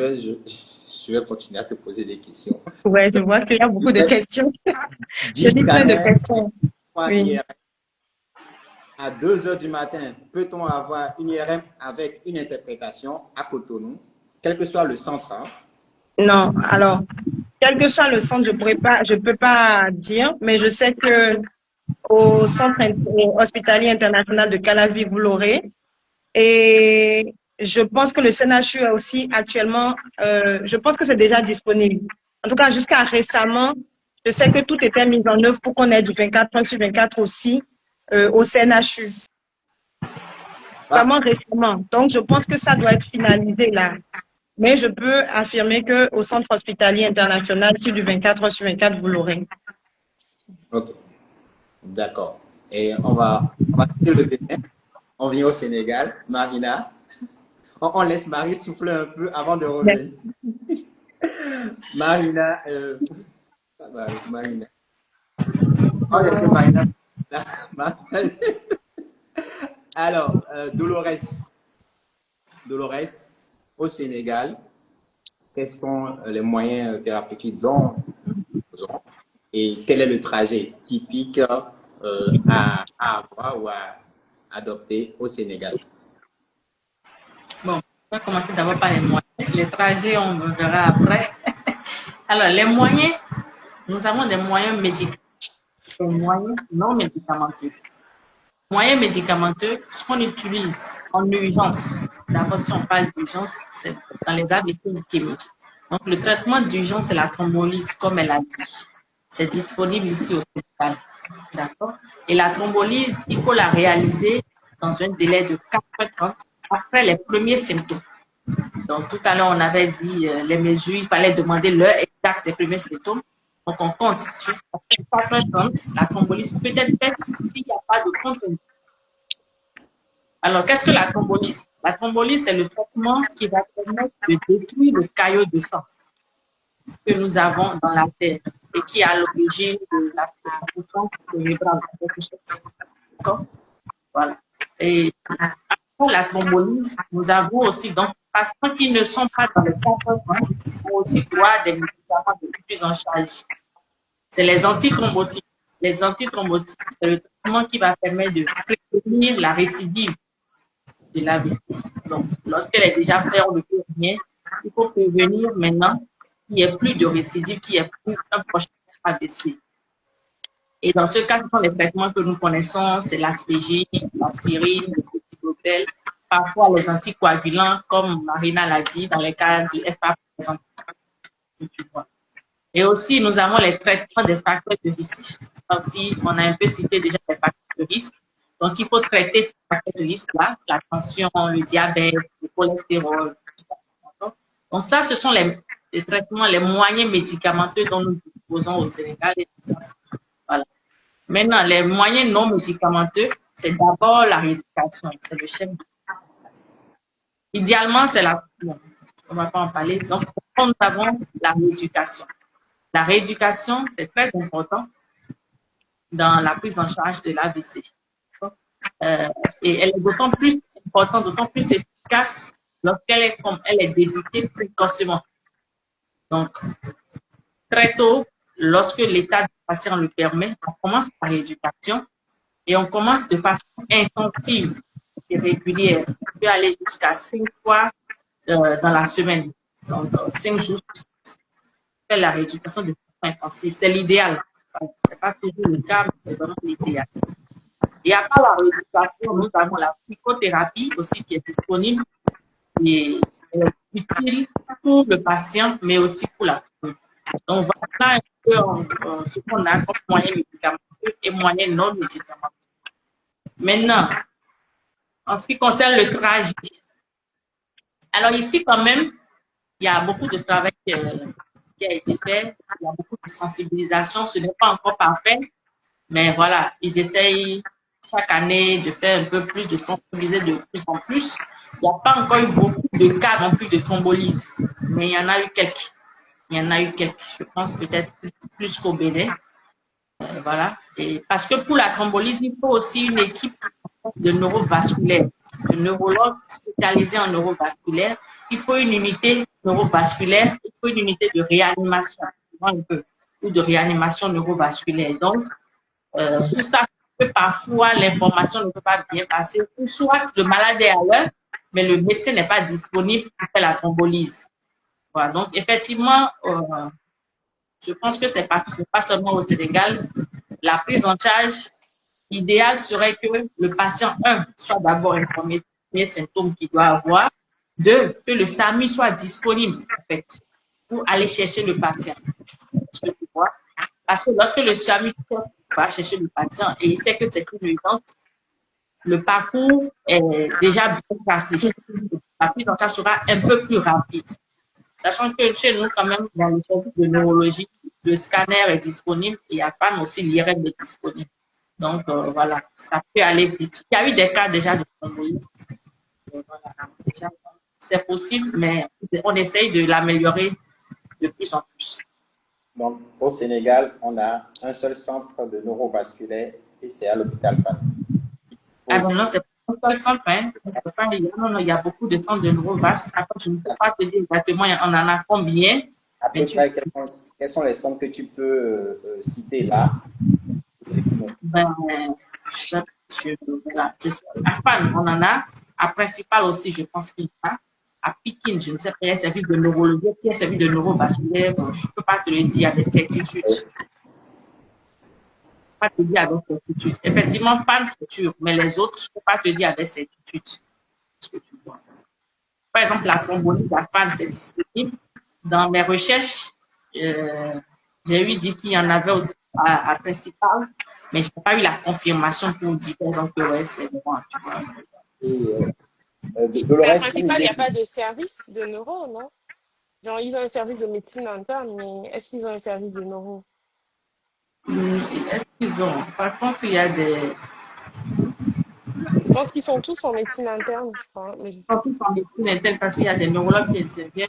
vais continuer à te poser des questions. Ouais, je vois qu'il y a beaucoup de questions. Je lis plein de questions. Oui. À 2h du matin, peut-on avoir une IRM avec une interprétation à Cotonou, quel que soit le centre? Hein? Non, alors, quel que soit le centre, je peux pas dire, mais je sais que au Centre hospitalier international de Calavi, vous l'aurez. Et je pense que le CNHU a aussi actuellement, je pense que c'est déjà disponible. En tout cas, jusqu'à récemment, je sais que tout était mis en œuvre pour qu'on ait du 24h/24 aussi au CNHU. Vraiment récemment. Donc, je pense que ça doit être finalisé là. Mais je peux affirmer qu'au Centre hospitalier international, sur du 24h/24, vous l'aurez. Ok. D'accord. Et on va quitter le Bénin. On vient au Sénégal. Marina. On laisse Marie souffler un peu avant de revenir. Marina. Marina. Oh, il y a que Marina. Alors, Dolores, au Sénégal, quels sont les moyens thérapeutiques dont nous disposons et quel est le trajet typique à avoir ou à adopter au Sénégal? Bon, on va commencer d'abord par les moyens. Les trajets, on verra après. Alors, les moyens, nous avons des moyens médicaux, des moyens non médicamenteux. moyens médicamenteux, ce qu'on utilise en urgence, d'abord si on parle d'urgence, c'est dans les AVC ischémiques. Donc le traitement d'urgence, c'est la thrombolyse, comme elle a dit. C'est disponible ici au Sénégal. D'accord? Et la thrombolyse, il faut la réaliser dans un délai de 4h30 après les premiers symptômes. Donc tout à l'heure, on avait dit les mesures, il fallait demander l'heure exacte des premiers symptômes. Donc on compte jusqu'à 4h30, la thrombolyse peut être faite s'il n'y a pas de contre-indication. Alors, qu'est-ce que la thrombolyse? La thrombolyse, c'est le traitement qui va permettre de détruire le caillot de sang que nous avons dans la terre et qui est à l'origine de la souffrance cérébrale. D'accord? Voilà. Et après la thrombolyse, nous avons aussi, donc, les patients qui ne sont pas dans le 4h30 ont aussi droit à des médicaments de prise en charge. C'est les antithrombotiques. Les antithrombotiques, c'est le traitement qui va permettre de prévenir la récidive de l'AVC. Donc, lorsqu'elle est déjà faite, on ne peut rien. Il faut prévenir maintenant qu'il n'y ait plus de récidive, qu'il n'y ait plus un prochain AVC. Et dans ce cas, ce sont les traitements que nous connaissons, c'est l'aspirine, le cortisol, parfois les anticoagulants, comme Marina l'a dit, dans les cas du FA, et aussi, nous avons les traitements des facteurs de risque. Ça aussi, on a un peu cité déjà les facteurs de risque. Donc, il faut traiter ces facteurs de risque-là, la tension, le diabète, le cholestérol, tout ça. Donc, ça, ce sont les traitements, les moyens médicamenteux dont nous disposons au Sénégal et en France. Voilà. Maintenant, les moyens non médicamenteux, c'est d'abord la rééducation. C'est le chef. Idéalement, c'est la... Bon, on ne va pas en parler. Donc, nous avons la rééducation. La rééducation, c'est très important dans la prise en charge de l'AVC. Et elle est d'autant plus importante, d'autant plus efficace lorsqu'elle est, comme elle est débutée précocement. Donc, très tôt, lorsque l'état du patient le permet, on commence par rééducation et on commence de façon intensive et régulière. On peut aller jusqu'à 5 fois dans la semaine. Donc, 5 jours, on fait la rééducation de façon intensive. C'est l'idéal. Ce n'est pas toujours le cas, mais c'est vraiment l'idéal. Et après la rééducation, nous avons la psychothérapie aussi qui est disponible et utile pour le patient, mais aussi pour la famille. Donc, voilà un peu ce qu'on a comme moyen médicamenteux et moyen non médicamenteux. Maintenant, en ce qui concerne le tragique, alors ici quand même, il y a beaucoup de travail qui a été fait, il y a beaucoup de sensibilisation, ce n'est pas encore parfait, mais voilà, ils essayent chaque année de faire un peu plus, de sensibiliser de plus en plus. Il n'y a pas encore eu beaucoup de cas non plus de thrombolyse, mais il y en a eu quelques. Il y en a eu quelques, je pense peut-être plus qu'au Bénin. Voilà. Et parce que pour la thrombolyse, il faut aussi une équipe de neurovasculaire, de neurologues spécialisés en neurovasculaire. Il faut une unité neurovasculaire, il faut une unité de réanimation, un peu, ou de réanimation neurovasculaire. Donc, tout ça, parfois l'information ne peut pas bien passer, ou soit le malade est à l'heure, mais le médecin n'est pas disponible pour faire la thrombolyse. Voilà. Donc, effectivement, je pense que c'est pas seulement au Sénégal. La prise en charge idéale serait que le patient, soit d'abord informé des symptômes qu'il doit avoir. 2, que le SAMU soit disponible, en fait, pour aller chercher le patient. Est-ce que tu vois? Parce que lorsque le SAMU va chercher le patient et il sait que c'est une urgence, le parcours est déjà bien passé. La prise en charge sera un peu plus rapide. Sachant que chez nous, quand même, dans le service de neurologie, le scanner est disponible et il y a pas aussi l'IRM est disponible. Donc, voilà, ça peut aller vite. Il y a eu des cas déjà de thrombolyse. Voilà, c'est possible, mais on essaye de l'améliorer de plus en plus. Donc, au Sénégal, on a un seul centre de neurovasculaire et c'est à l'hôpital Fann. Ah bon, non, c'est pas un seul centre. Hein. Non, il y a beaucoup de centres de neurovasculaire. Après, je ne peux pas te dire exactement on en a combien. À peu près, quels sont les centres que tu peux citer là? Ben, voilà, à Fann, on en a. À Principal aussi, je pense qu'il y a. À Pikine, je ne sais pas, il y a un service de neurologie, il y a un service de neurovasculaire. Je ne peux pas te le dire, il y a des certitudes. pas te dire avec certitude. Effectivement, PAN, c'est sûr, mais les autres, je ne peux pas te dire avec certitude ce que tu vois. Par exemple, la thrombolyse, la PAN, c'est disponible. Dans mes recherches, j'ai eu dit qu'il y en avait aussi à Principal, mais je n'ai pas eu la confirmation pour dire donc ouais, c'est bon, tu vois. Et Mais à Dolores, une Principal, il n'y idée. a pas de service de neuro, non? Genre, ils ont un service de médecine interne, mais est-ce qu'ils ont un service de neuro? Est-ce qu'ils ont? Par contre, il y a des Je pense qu'ils sont tous en médecine interne, je crois. Mais campus en médecine interne parce qu'il y a des neurologues qui interviennent.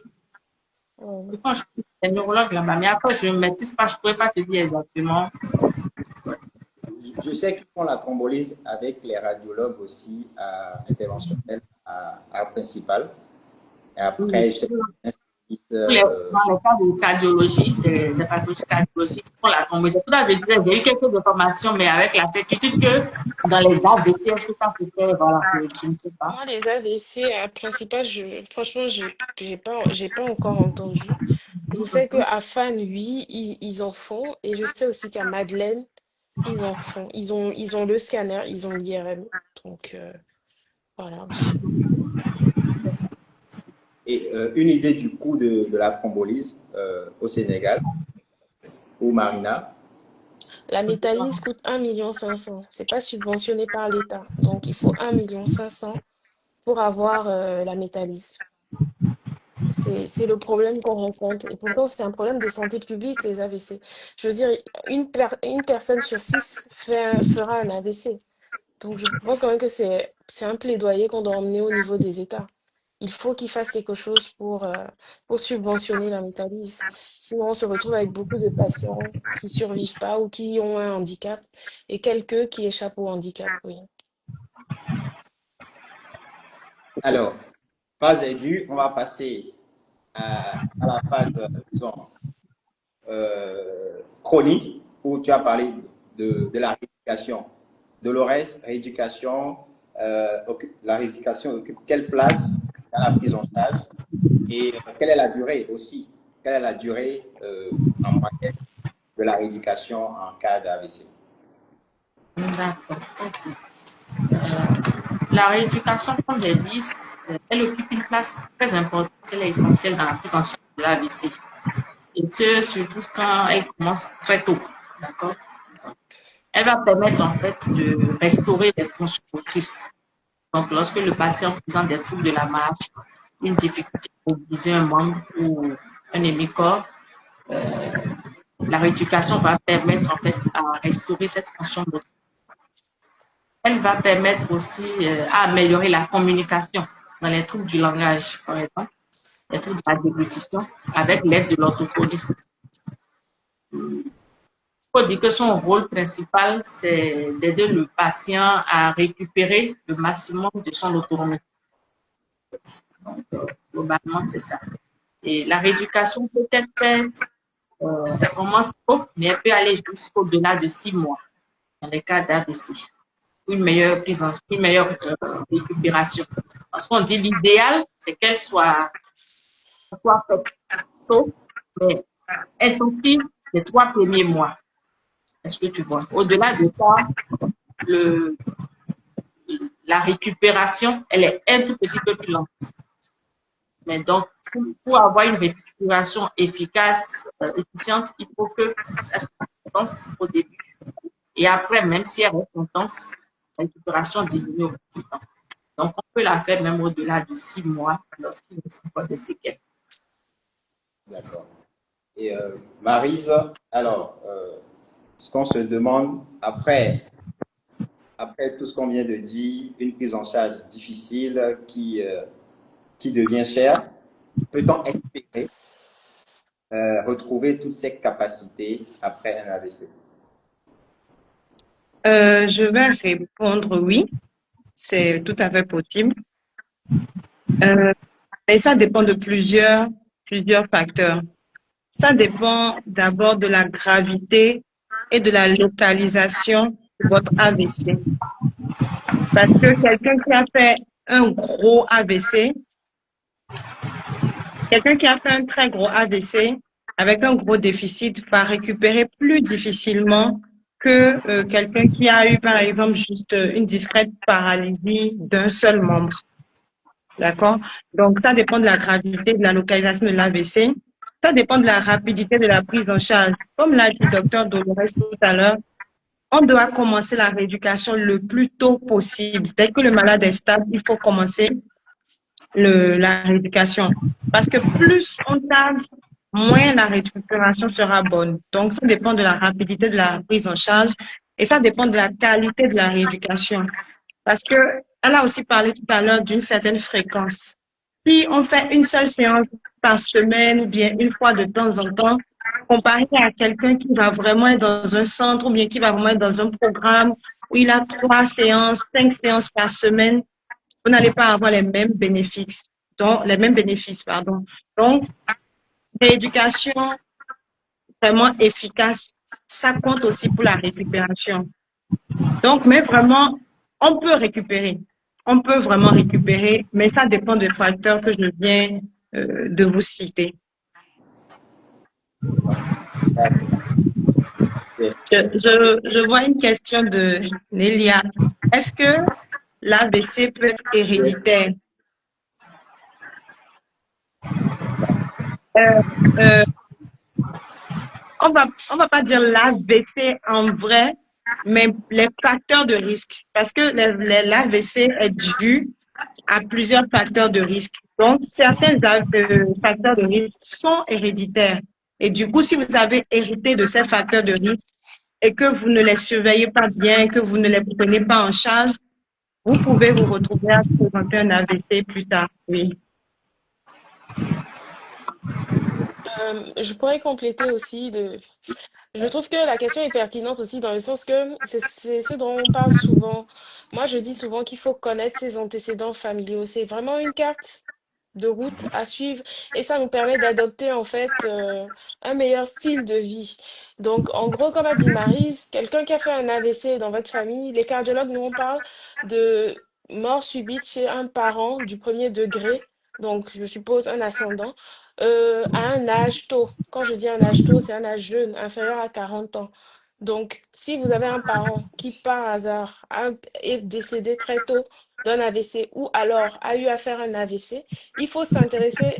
ouais. Je pense que des neurologues là-bas, mais après, je ne maîtrise pas, je ne pourrais pas te dire exactement. Je sais qu'ils font la thrombolyse avec les radiologues aussi interventionnels à Principal. Et après, je sais pas si Dans les cas de cardiologie, des pathologies cardiologiques, ils font la thrombolyse. C'est pour ça que je disais, j'ai eu quelques informations, mais avec la certitude que dans les AVC, est-ce que ça se fait? Voilà, je ne sais pas. Moi, les AVC à Principal, franchement, j'ai pas encore entendu. Je sais qu'à Fan, oui, ils en font. Et je sais aussi qu'à Madeleine, ils en font. Ils ont le scanner, ils ont l'IRM. Donc, voilà. et une idée du coût de la thrombolyse au Sénégal ou Marina. La métallyse coûte 1,5 million. C'est pas subventionné par l'État. Donc, il faut 1,5 million pour avoir la métallyse. C'est le problème qu'on rencontre. Et pourtant, c'est un problème de santé publique, les AVC. Je veux dire, une personne sur 6 fera un AVC. Donc, je pense quand même que c'est un plaidoyer qu'on doit emmener au niveau des États. Il faut qu'ils fassent quelque chose pour subventionner la métallyse. Sinon, on se retrouve avec beaucoup de patients qui survivent pas ou qui ont un handicap et quelques qui échappent au handicap, oui. Alors, phase aiguë, on va passer à la phase, disons, chronique, où tu as parlé de la rééducation. Dolores, rééducation, la rééducation occupe quelle place dans la prise en charge et quelle est la durée aussi? Quelle est la durée en moyenne de la rééducation en cas d'AVC? D'accord. Ok. La rééducation, comme j'ai dit, elle occupe une place très importante, elle est essentielle dans la prise en charge de l'AVC. Et ce, surtout quand elle commence très tôt. D'accord? Elle va permettre en fait de restaurer les fonctions motrices. Donc, lorsque le patient présente des troubles de la marche, une difficulté à mobiliser un membre ou un hémicorps, la rééducation va permettre en fait à restaurer cette fonction motrice. Elle va permettre aussi à améliorer la communication dans les troubles du langage, par exemple, les troubles de la déglutition, avec l'aide de l'orthophoniste. Il faut dire que son rôle principal, c'est d'aider le patient à récupérer le maximum de son autonomie. Donc, globalement, c'est ça. Et la rééducation peut être faite, elle commence tôt, mais elle peut aller jusqu'au-delà de 6 mois dans les cas d'AVC. Une meilleure prise en une meilleure récupération. Parce qu'on dit l'idéal, c'est qu'elle soit faite tôt, mais intensive les 3 premiers mois. Est-ce que tu vois? Au-delà de ça, la récupération, elle est un tout petit peu plus lente. Mais donc, pour avoir une récupération efficace, efficiente, il faut que ça soit intense au début. Et après, même si elle reste intense, la récupération diminue au fil du temps. Donc, on peut la faire même au-delà de 6 mois lorsqu'il ne reste pas de séquelles. D'accord. Et Maryse, alors, ce qu'on se demande après tout ce qu'on vient de dire, une prise en charge difficile qui devient chère, peut-on espérer retrouver toutes ces capacités après un AVC? Je vais répondre oui, c'est tout à fait possible. Et ça dépend de plusieurs facteurs. Ça dépend d'abord de la gravité et de la localisation de votre AVC. Parce que quelqu'un qui a fait un gros AVC, quelqu'un qui a fait un très gros AVC avec un gros déficit va récupérer plus difficilement que quelqu'un qui a eu, par exemple, juste une discrète paralysie d'un seul membre. D'accord? Donc, ça dépend de la gravité, de la localisation de l'AVC. Ça dépend de la rapidité de la prise en charge. Comme l'a dit docteur Dolores tout à l'heure, on doit commencer la rééducation le plus tôt possible. Dès que le malade est stable, il faut commencer la rééducation. Parce que plus on tarde, moins la récupération sera bonne. Donc, ça dépend de la rapidité de la prise en charge et ça dépend de la qualité de la rééducation. Parce que elle a aussi parlé tout à l'heure d'une certaine fréquence. Si on fait une seule séance par semaine ou bien une fois de temps en temps, comparé à quelqu'un qui va vraiment être dans un centre ou bien qui va vraiment être dans un programme où il a 3 séances, 5 séances par semaine, vous n'allez pas avoir les mêmes bénéfices. Donc, les mêmes bénéfices, pardon. Donc, l'éducation vraiment efficace, ça compte aussi pour la récupération. Donc, mais vraiment, on peut récupérer. On peut vraiment récupérer, mais ça dépend des facteurs que je viens de vous citer. Je vois une question de Nélia. Est-ce que l'AVC peut être héréditaire? On va pas dire l'AVC en vrai, mais les facteurs de risque. Parce que l'AVC est dû à plusieurs facteurs de risque. Donc, certains facteurs de risque sont héréditaires. Et du coup, si vous avez hérité de ces facteurs de risque et que vous ne les surveillez pas bien, que vous ne les prenez pas en charge, vous pouvez vous retrouver à présenter un AVC plus tard. Oui. Je pourrais compléter aussi Je trouve que la question est pertinente aussi dans le sens que c'est ce dont on parle souvent. Moi, je dis souvent qu'il faut connaître ses antécédents familiaux. C'est vraiment une carte de route à suivre et ça nous permet d'adopter en fait un meilleur style de vie. Donc, en gros, comme a dit Maryse, quelqu'un qui a fait un AVC dans votre famille, les cardiologues, nous, on parle de mort subite chez un parent du premier degré, donc je suppose un ascendant à un âge tôt. Quand je dis un âge tôt, c'est un âge jeune, inférieur à 40 ans. Donc, si vous avez un parent qui, par hasard, est décédé très tôt d'un AVC ou alors a eu à faire un AVC, il faut s'intéresser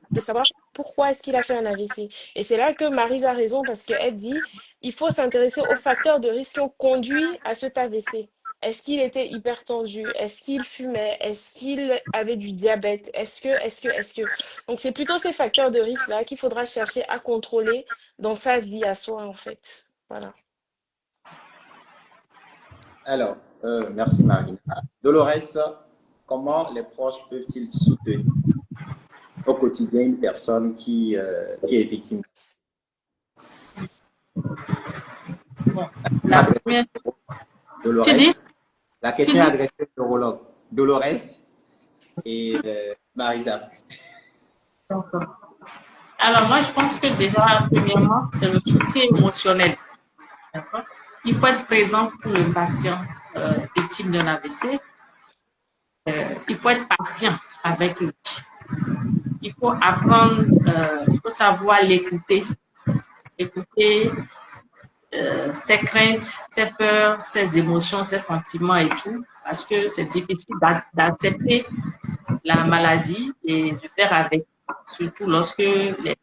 de savoir pourquoi est-ce qu'il a fait un AVC. Et c'est là que Maryse a raison parce qu'elle dit, il faut s'intéresser aux facteurs de risque qui ont conduit à cet AVC. Est-ce qu'il était hypertendu? Est-ce qu'il fumait? Est-ce qu'il avait du diabète? Est-ce que... Donc, c'est plutôt ces facteurs de risque-là qu'il faudra chercher à contrôler dans sa vie à soi, en fait. Voilà. Alors, merci Marina. Dolores, comment les proches peuvent-ils soutenir au quotidien une personne qui est victime? Bon, la première, Dolores, tu dis? la question est adressée au neurologue. Dolores et Marisa. Alors, moi, je pense que déjà, premièrement, c'est le soutien émotionnel. D'accord? Il faut être présent pour le patient victime d'un AVC. Il faut être patient avec lui. Il faut apprendre, il faut savoir l'écouter. Écouter ses craintes, ses peurs, ses émotions, ses sentiments et tout. Parce que c'est difficile d'accepter la maladie et de faire avec. Surtout lorsque les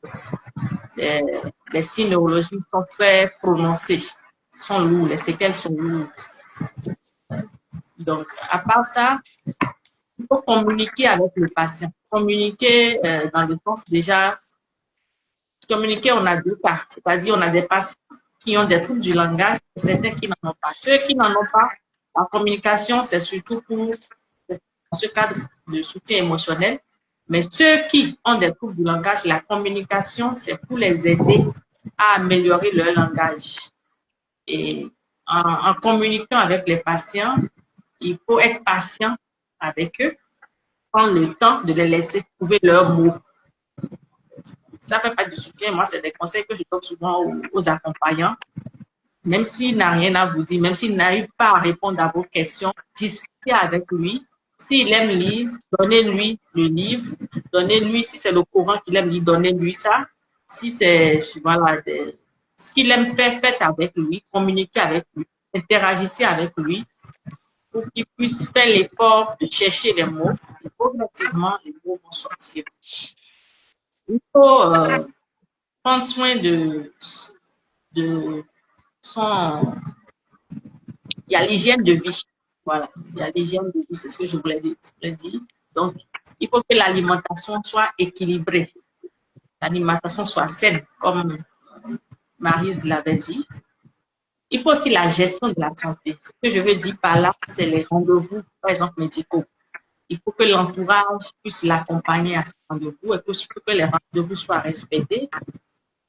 signes neurologiques sont très prononcés, sont lourds, les séquelles sont lourdes. Donc, à part ça, il faut communiquer avec le patient. Communiquer dans le sens déjà, communiquer, on a deux cas. C'est-à-dire, on a des patients qui ont des troubles du langage et certains qui n'en ont pas. Ceux qui n'en ont pas, la communication, c'est surtout pour dans ce cadre de soutien émotionnel. Mais ceux qui ont des troubles du langage, la communication, c'est pour les aider à améliorer leur langage. Et en communiquant avec les patients, il faut être patient avec eux, prendre le temps de les laisser trouver leurs mots. Ça ne fait pas de soutien. Moi, c'est des conseils que je donne souvent aux accompagnants. Même s'il n'a rien à vous dire, même s'il n'arrive pas à répondre à vos questions, discutez avec lui. S'il aime lire, donnez-lui le livre. Donnez-lui, si c'est le courant qu'il aime lire, donnez-lui ça. Si c'est, voilà, Ce qu'il aime faire, faites avec lui, communiquez avec lui, interagissez avec lui pour qu'il puisse faire l'effort de chercher les mots. Et progressivement, les mots vont sortir. Il faut prendre soin de son... Il y a l'hygiène de vie. Voilà, il y a l'hygiène de vie, c'est ce que je voulais dire. Donc, il faut que l'alimentation soit équilibrée. L'alimentation soit saine, comme Maryse l'avait dit. Il faut aussi la gestion de la santé. Ce que je veux dire par là, c'est les rendez-vous, par exemple, médicaux. Il faut que l'entourage puisse l'accompagner à ces rendez-vous et que les rendez-vous soient respectés.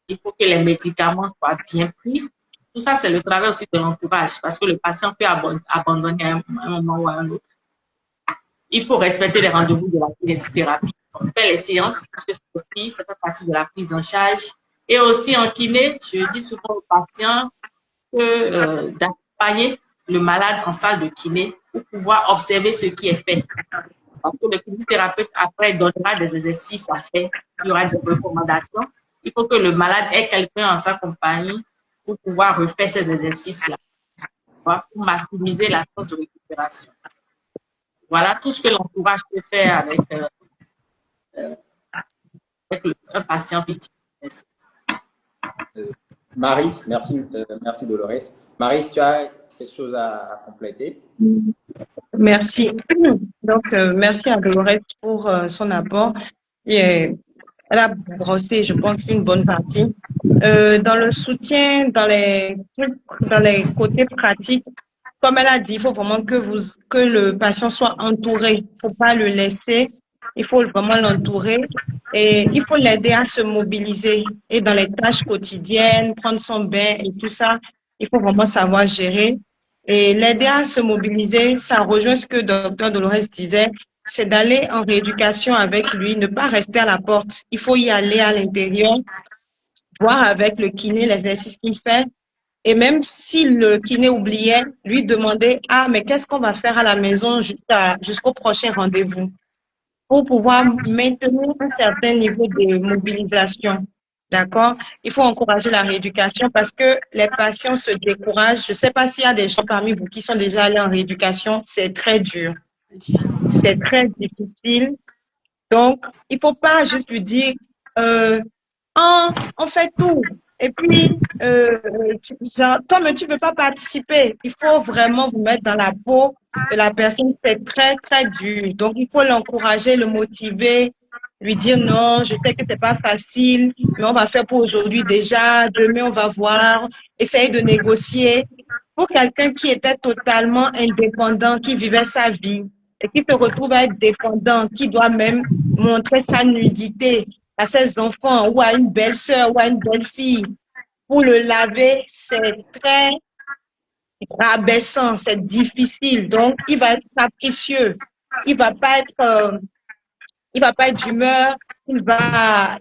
Il faut que les médicaments soient bien pris. Tout ça, c'est le travail aussi de l'entourage parce que le patient peut abandonner à un moment ou à un autre. Il faut respecter les rendez-vous de la kinésithérapie. On fait les séances parce que ça fait partie de la prise en charge. Et aussi en kiné, je dis souvent aux patients d'accompagner le malade en salle de kiné pour pouvoir observer ce qui est fait. Parce que le kinésithérapeute, après, donnera des exercices à faire. Il y aura des recommandations. Il faut que le malade ait quelqu'un en sa compagnie pour pouvoir refaire ces exercices-là, pour maximiser la chance de récupération. Voilà tout ce que l'entourage peut faire avec un patient victime. Maryse, merci Dolores. Maryse, tu as quelque chose à compléter? Merci. Donc, merci à Dolores pour son apport. Et elle a brossé, je pense, une bonne partie. Dans le soutien, dans les côtés pratiques, comme elle a dit, il faut vraiment que le patient soit entouré. Il ne faut pas le laisser. Il faut vraiment l'entourer et il faut l'aider à se mobiliser. Et dans les tâches quotidiennes, prendre son bain et tout ça, il faut vraiment savoir gérer. Et l'aider à se mobiliser, ça rejoint ce que Dr Dolores disait, c'est d'aller en rééducation avec lui, ne pas rester à la porte. Il faut y aller à l'intérieur, voir avec le kiné les exercices qu'il fait. Et même si le kiné oubliait, lui demander, ah, mais qu'est-ce qu'on va faire à la maison jusqu'au prochain rendez-vous pour pouvoir maintenir un certain niveau de mobilisation. D'accord? Il faut encourager la rééducation parce que les patients se découragent. Je ne sais pas s'il y a des gens parmi vous qui sont déjà allés en rééducation. C'est très dur. C'est très difficile. Donc, il ne faut pas juste lui dire, on fait tout. Et puis, toi-même, tu ne peux pas participer. Il faut vraiment vous mettre dans la peau de la personne. C'est très, très dur. Donc, il faut l'encourager, le motiver, lui dire non, je sais que c'est pas facile, mais on va faire pour aujourd'hui déjà. Demain, on va voir. Essayer de négocier. Pour quelqu'un qui était totalement indépendant, qui vivait sa vie et qui se retrouve à être dépendant, qui doit même montrer sa nudité à ses enfants ou à une belle-sœur ou à une belle-fille pour le laver, c'est très rabaissant, c'est difficile. Donc, il va être capricieux. Il va pas être d'humeur. Il va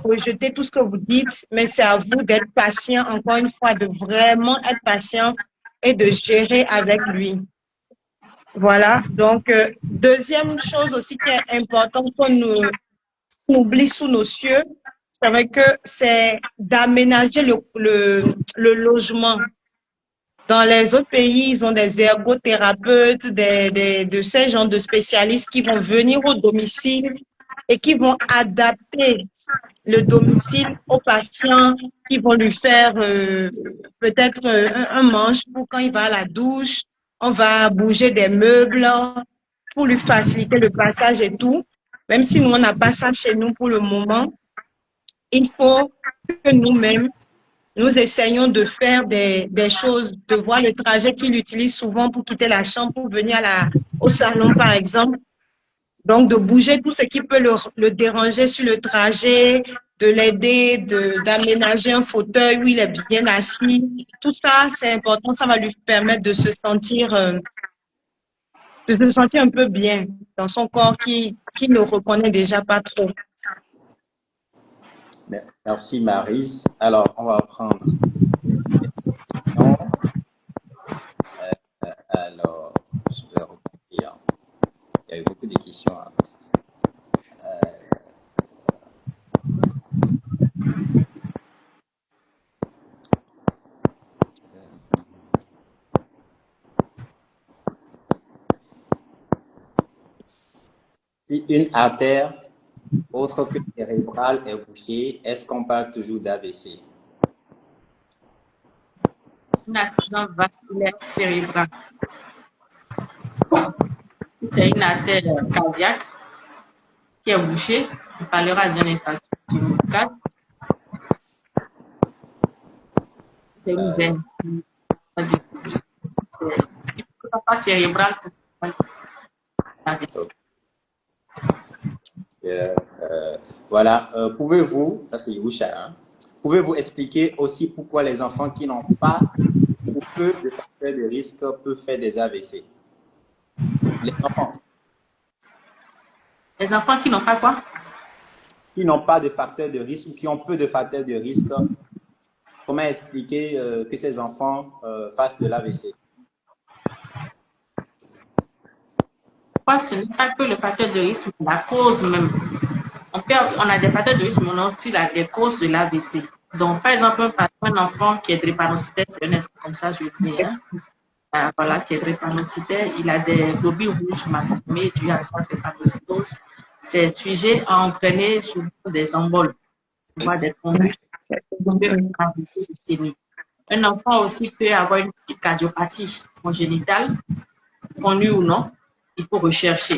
rejeter tout ce que vous dites, mais c'est à vous d'être patient, encore une fois, de vraiment être patient et de gérer avec lui. Voilà. Donc, deuxième chose aussi qui est importante qu'on oublie sous nos cieux, c'est vrai que c'est d'aménager le logement. Dans les autres pays, ils ont des ergothérapeutes, de ces genres de spécialistes qui vont venir au domicile et qui vont adapter le domicile aux patients, qui vont lui faire peut-être un manche pour quand il va à la douche. On va bouger des meubles pour lui faciliter le passage et tout. Même si nous, on n'a pas ça chez nous pour le moment, il faut que nous-mêmes, nous essayons de faire des choses, de voir le trajet qu'il utilise souvent pour quitter la chambre, pour venir au salon, par exemple. Donc, de bouger tout ce qui peut le déranger sur le trajet, de l'aider, d'aménager un fauteuil où il est bien assis. Tout ça, c'est important. Ça va lui permettre de se sentir un peu bien dans son corps qui ne reconnaît déjà pas trop. Merci Maryse. Alors, on va prendre une question. Alors, je vais reprendre. Il y a eu beaucoup de questions. Si une artère autre que cérébrale est bouchée, est-ce qu'on parle toujours d'AVC? Un accident vasculaire cérébral. Si c'est une artère cardiaque qui est bouchée, on parlera d'un infarctus du myocarde. C'est une veine. C'est pas cérébral. Voilà, pouvez-vous, ça c'est Yusha, hein, pouvez-vous expliquer aussi pourquoi les enfants qui n'ont pas ou peu de facteurs de risque peuvent faire des AVC? Les enfants qui n'ont pas quoi? Qui n'ont pas de facteurs de risque ou qui ont peu de facteurs de risque, comment expliquer que ces enfants fassent de l'AVC? Ce n'est pas que le facteur de risque, mais la cause même. On a des facteurs de risque, mais on a aussi des causes de l'AVC. Donc, par exemple, un enfant qui est drépanocytaire, c'est un exemple comme ça, je veux dire, hein, voilà, qui est drépanocytaire, il a des globules rouges malformés dû à sa drépanocytose. Ces sujets ont entraîné souvent des emboles, des thrombus, un enfant aussi peut avoir une cardiopathie congénitale, connue ou non, il faut rechercher.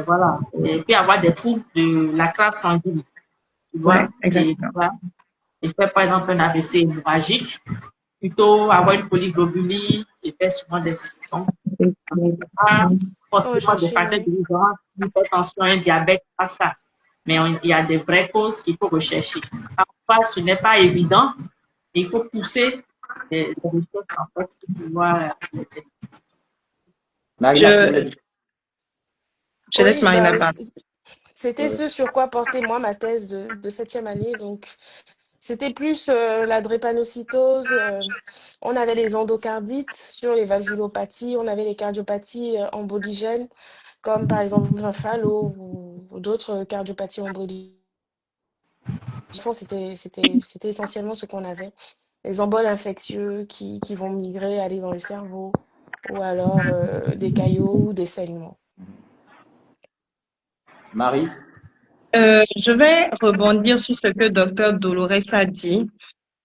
Voilà. Il peut y avoir des troubles de la classe sanguine. Tu vois, et faire par exemple un AVC hémorragique, plutôt avoir une polyglobulie et faire souvent des symptômes. Forcément des facteurs de l'ignorance, l'hypertension, un diabète, pas ça. Mais il y a des vraies causes qu'il faut rechercher. Parfois, ce n'est pas évident. Il faut pousser les recherches en fait pour pouvoir les diagnostiquer. Je laisse Marina parler. C'était ce sur quoi portait moi ma thèse de 7e année. Donc, c'était plus la drépanocytose. On avait les endocardites sur les valvulopathies. On avait les cardiopathies emboligènes, comme par exemple un Fallot ou d'autres cardiopathies emboligènes. C'était essentiellement ce qu'on avait. Les emboles infectieux qui vont migrer, aller dans le cerveau, ou alors des caillots ou des saignements. Maryse? Je vais rebondir sur ce que Dr Dolores a dit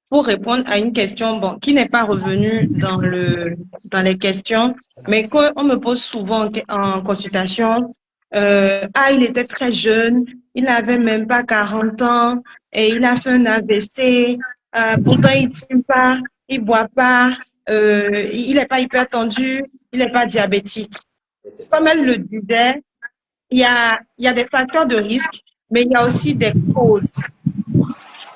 pour répondre à une question qui n'est pas revenue dans les questions, mais qu'on me pose souvent en consultation. Il était très jeune, il n'avait même pas 40 ans et il a fait un AVC. Pourtant, il ne fume pas, il ne boit pas, il n'est pas hypertendu, il n'est pas diabétique. Comme elle le disait, il y a des facteurs de risque, mais il y a aussi des causes.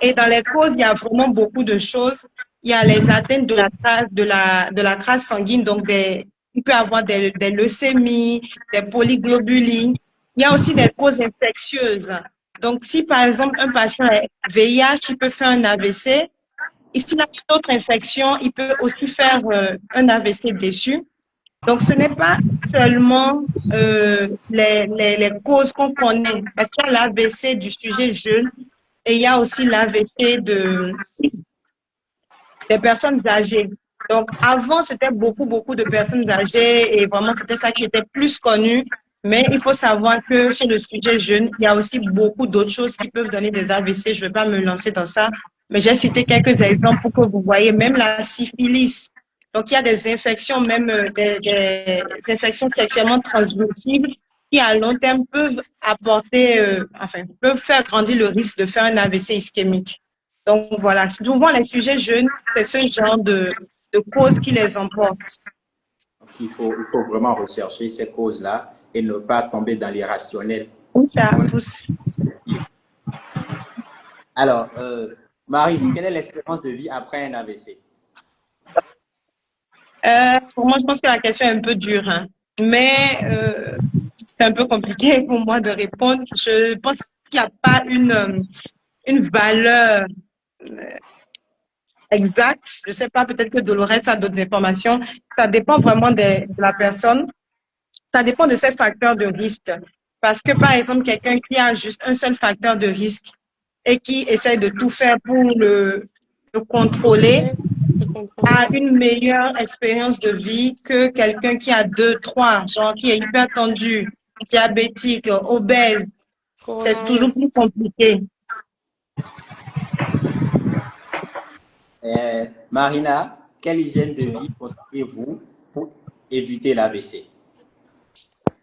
Et dans les causes, il y a vraiment beaucoup de choses. Il y a les atteintes de la trace sanguine, donc il peut y avoir des leucémies, des polyglobulies. Il y a aussi des causes infectieuses. Donc, si par exemple un patient est VIH, il peut faire un AVC. Et s'il a une autre infection, il peut aussi faire un AVC dessus. Donc, ce n'est pas seulement les causes qu'on connaît, parce qu'il y a l'AVC du sujet jeune et il y a aussi l'AVC des personnes âgées. Donc, avant, c'était beaucoup de personnes âgées et vraiment, c'était ça qui était plus connu. Mais il faut savoir que chez le sujet jeune, il y a aussi beaucoup d'autres choses qui peuvent donner des AVC. Je ne vais pas me lancer dans ça, mais j'ai cité quelques exemples pour que vous voyez, même la syphilis. Donc, il y a des infections, même des infections sexuellement transmissibles qui, à long terme, peuvent peuvent faire grandir le risque de faire un AVC ischémique. Donc, voilà. Souvent, les sujets jeunes, c'est ce genre de causes qui les emportent. Donc, il faut vraiment rechercher ces causes-là et ne pas tomber dans l'irrationnel. Où ça pousse. Alors, Maryse, quelle est l'espérance de vie après un AVC? Pour moi, je pense que la question est un peu dure, hein. Mais c'est un peu compliqué pour moi de répondre. Je pense qu'il n'y a pas une valeur exacte. Je ne sais pas, peut-être que Dolores a d'autres informations. Ça dépend vraiment de la personne. Ça dépend de ses facteurs de risque. Parce que, par exemple, quelqu'un qui a juste un seul facteur de risque et qui essaie de tout faire pour le contrôler, a une meilleure expérience de vie que quelqu'un qui a 2, 3, genre qui est hyper tendu, diabétique, obèse, c'est Coronavirus. toujours plus compliqué. Marina, quelle hygiène de vie conseillez-vous pour éviter l'AVC?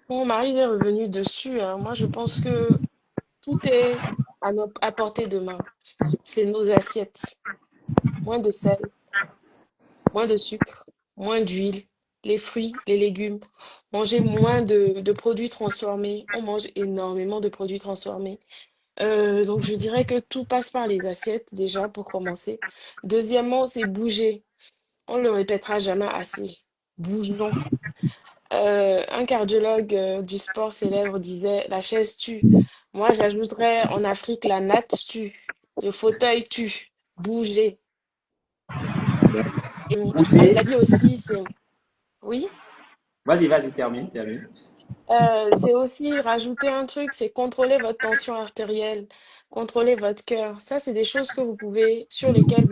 Mon mari est revenu dessus, hein. Moi, je pense que tout est à portée de main. C'est nos assiettes. Moins de sel, moins de sucre, moins d'huile, les fruits, les légumes. Manger moins de produits transformés. On mange énormément de produits transformés. Donc, je dirais que tout passe par les assiettes, déjà, pour commencer. Deuxièmement, c'est bouger. On le répétera jamais assez. Bougeons. Un cardiologue du sport célèbre disait, la chaise tue. Moi, j'ajouterais en Afrique, la natte tue. Le fauteuil tue. Bouger. Et Bouger. cela dit aussi, oui, Vas-y, termine. c'est aussi rajouter un truc, c'est contrôler votre tension artérielle, contrôler votre cœur. Ça, c'est des choses que vous pouvez, sur lesquelles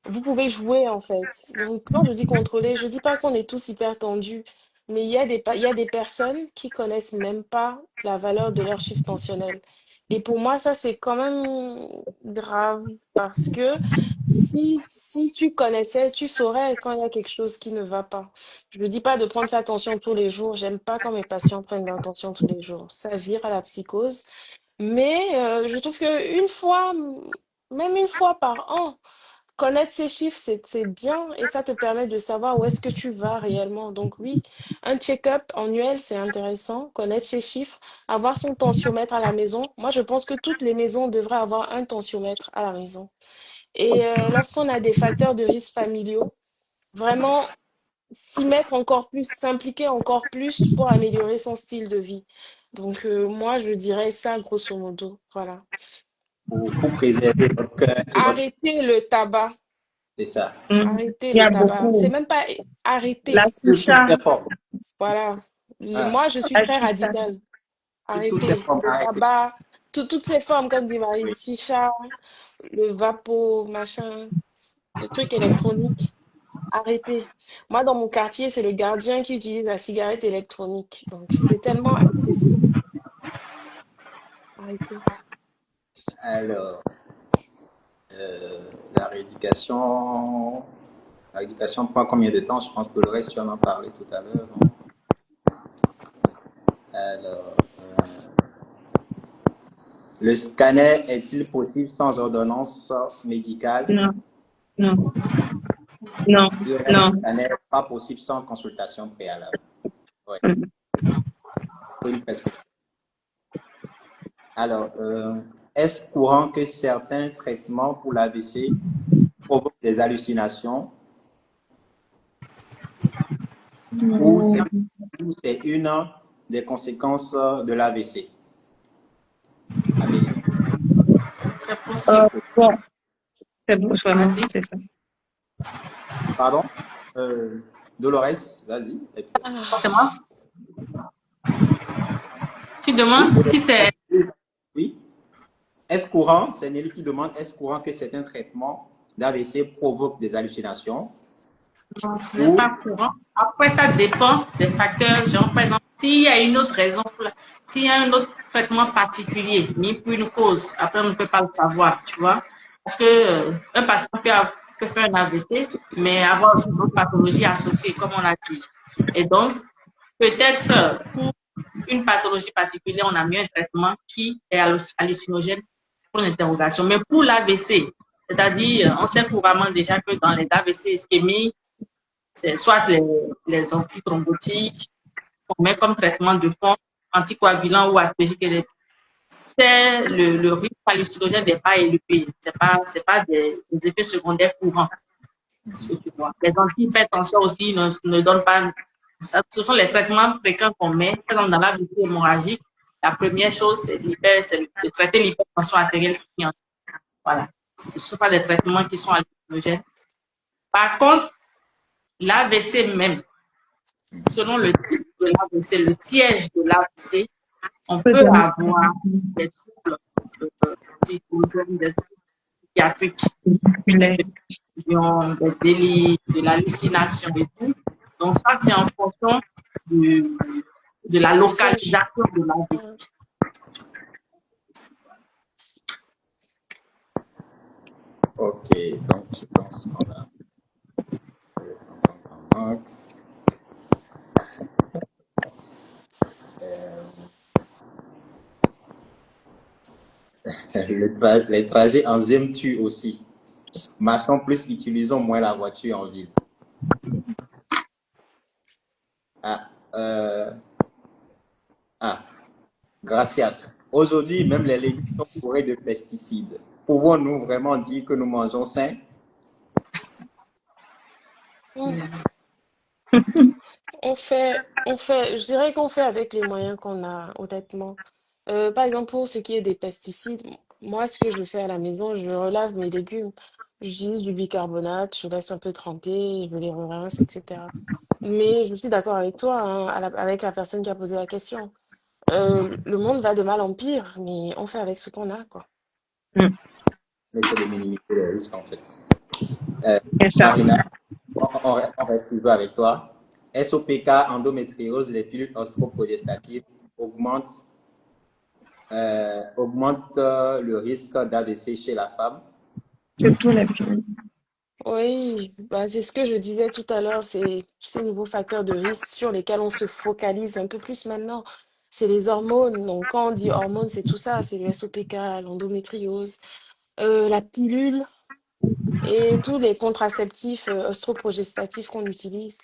vous pouvez jouer en fait. Donc, quand je dis contrôler, je dis pas qu'on est tous hyper tendus, mais il y a des personnes qui connaissent même pas la valeur de leur chiffre tensionnel. Et pour moi, ça, c'est quand même grave parce que si tu connaissais, tu saurais quand il y a quelque chose qui ne va pas. Je ne dis pas de prendre sa tension tous les jours. J'aime pas quand mes patients prennent leur tension tous les jours. Ça vire à la psychose. Mais je trouve que une fois, même une fois par an, connaître ces chiffres, c'est bien et ça te permet de savoir où est-ce que tu vas réellement. Donc oui, un check-up annuel, c'est intéressant. Connaître ces chiffres, avoir son tensiomètre à la maison. Moi, je pense que toutes les maisons devraient avoir un tensiomètre à la maison. Et lorsqu'on a des facteurs de risque familiaux, vraiment s'y mettre encore plus, s'impliquer encore plus pour améliorer son style de vie. Donc moi, je dirais ça grosso modo. Voilà. Pour préserver votre cœur et votre... Arrêtez le tabac. C'est ça. Arrêtez Il y le a tabac. C'est beaucoup. même pas La arrêter. Toutes chicha, ces formes. Voilà. Ah, Moi, je suis la très chicha. radicale. toutes ces Arrêtez formes, le arrêtez. tabac, toutes ces formes, comme dit Marie, Oui. chicha, le vapo, machin, le truc électronique. Arrêtez. Moi, dans mon quartier, c'est le gardien qui utilise la cigarette électronique. Donc, c'est tellement accessible. Arrêtez. Alors, la rééducation. La rééducation prend combien de temps? Je pense que le reste, tu en as parlé tout à l'heure. Non? Alors, le scanner est-il possible sans ordonnance médicale? Non, non, non, Le non. scanner n'est pas possible sans consultation préalable. Ouais. Une prescription. Alors, est-ce courant que certains traitements pour l'AVC provoquent des hallucinations ou c'est une des conséquences de l'AVC? C'est possible. Bon, c'est bon, vraiment, Vas-y. c'est ça. Pardon? Dolores, vas-y. Ah, C'est moi. Tu demandes si c'est... Oui. Est-ce courant, c'est Nelly qui demande, est-ce courant que certains traitements d'AVC provoquent des hallucinations? Non, ce n'est pas courant. Après, ça dépend des facteurs. Genre, par exemple, s'il y a une autre raison, s'il y a un autre traitement particulier, mis pour une cause, après, on ne peut pas le savoir, tu vois. Parce que un patient peut faire un AVC, mais avoir aussi d'autres pathologies associées, comme on l'a dit. Et donc, peut-être pour une pathologie particulière, on a mis un traitement qui est hallucinogène pour l'interrogation. Mais pour l'AVC, c'est-à-dire, on sait couramment déjà que dans les AVC ischémiques, c'est soit les antithrombotiques qu'on met comme traitement de fond, anticoagulants ou aspégiques, c'est le risque hallucinogène n'est pas élevé. C'est pas des effets secondaires courants. Ce que tu vois. Les antihypertensions aussi ne donnent pas. Ce sont les traitements fréquents qu'on met. Par exemple, dans la visite hémorragique, la première chose, c'est de traiter l'hypertension artérielle scientifique. Voilà. Ce ne sont pas des traitements qui sont hallucinogènes. Par contre, l'AVC même, selon le type de l'AVC, le siège de l'AVC, on peut avoir des troubles psychologiques, des troubles psychiatriques, des délits, de l'hallucination et tout. Donc ça, c'est en fonction du de la Mais ça, localisation de l'AVC. Ok, donc je pense qu'on a... Les trajets en ZEM tuent aussi. Marchons plus, utilisons moins la voiture en ville. Ah, gracias. Aujourd'hui, même les légumes sont bourrés de pesticides. Pouvons-nous vraiment dire que nous mangeons sain? je dirais qu'on fait avec les moyens qu'on a, honnêtement. Par exemple, pour ce qui est des pesticides, moi, ce que je fais à la maison, je relave mes légumes. J'utilise du bicarbonate, je laisse un peu tremper, je les rince, etc. Mais je suis d'accord avec toi, hein, avec la personne qui a posé la question. Le monde va de mal en pire, mais on fait avec ce qu'on a, quoi. Mais c'est de minimiser les risques en fait. C'est ça. Marina, on reste toujours avec toi. SOPK, endométriose, les pilules ostroprogestatives augmentent le risque d'AVC chez la femme. C'est tous les pays. Oui, bah, c'est ce que je disais tout à l'heure, c'est ces nouveaux facteurs de risque sur lesquels on se focalise un peu plus maintenant. C'est les hormones. Donc, quand on dit hormones, c'est tout ça, c'est le SOPK, l'endométriose, la pilule et tous les contraceptifs ostroprogestatifs qu'on utilise.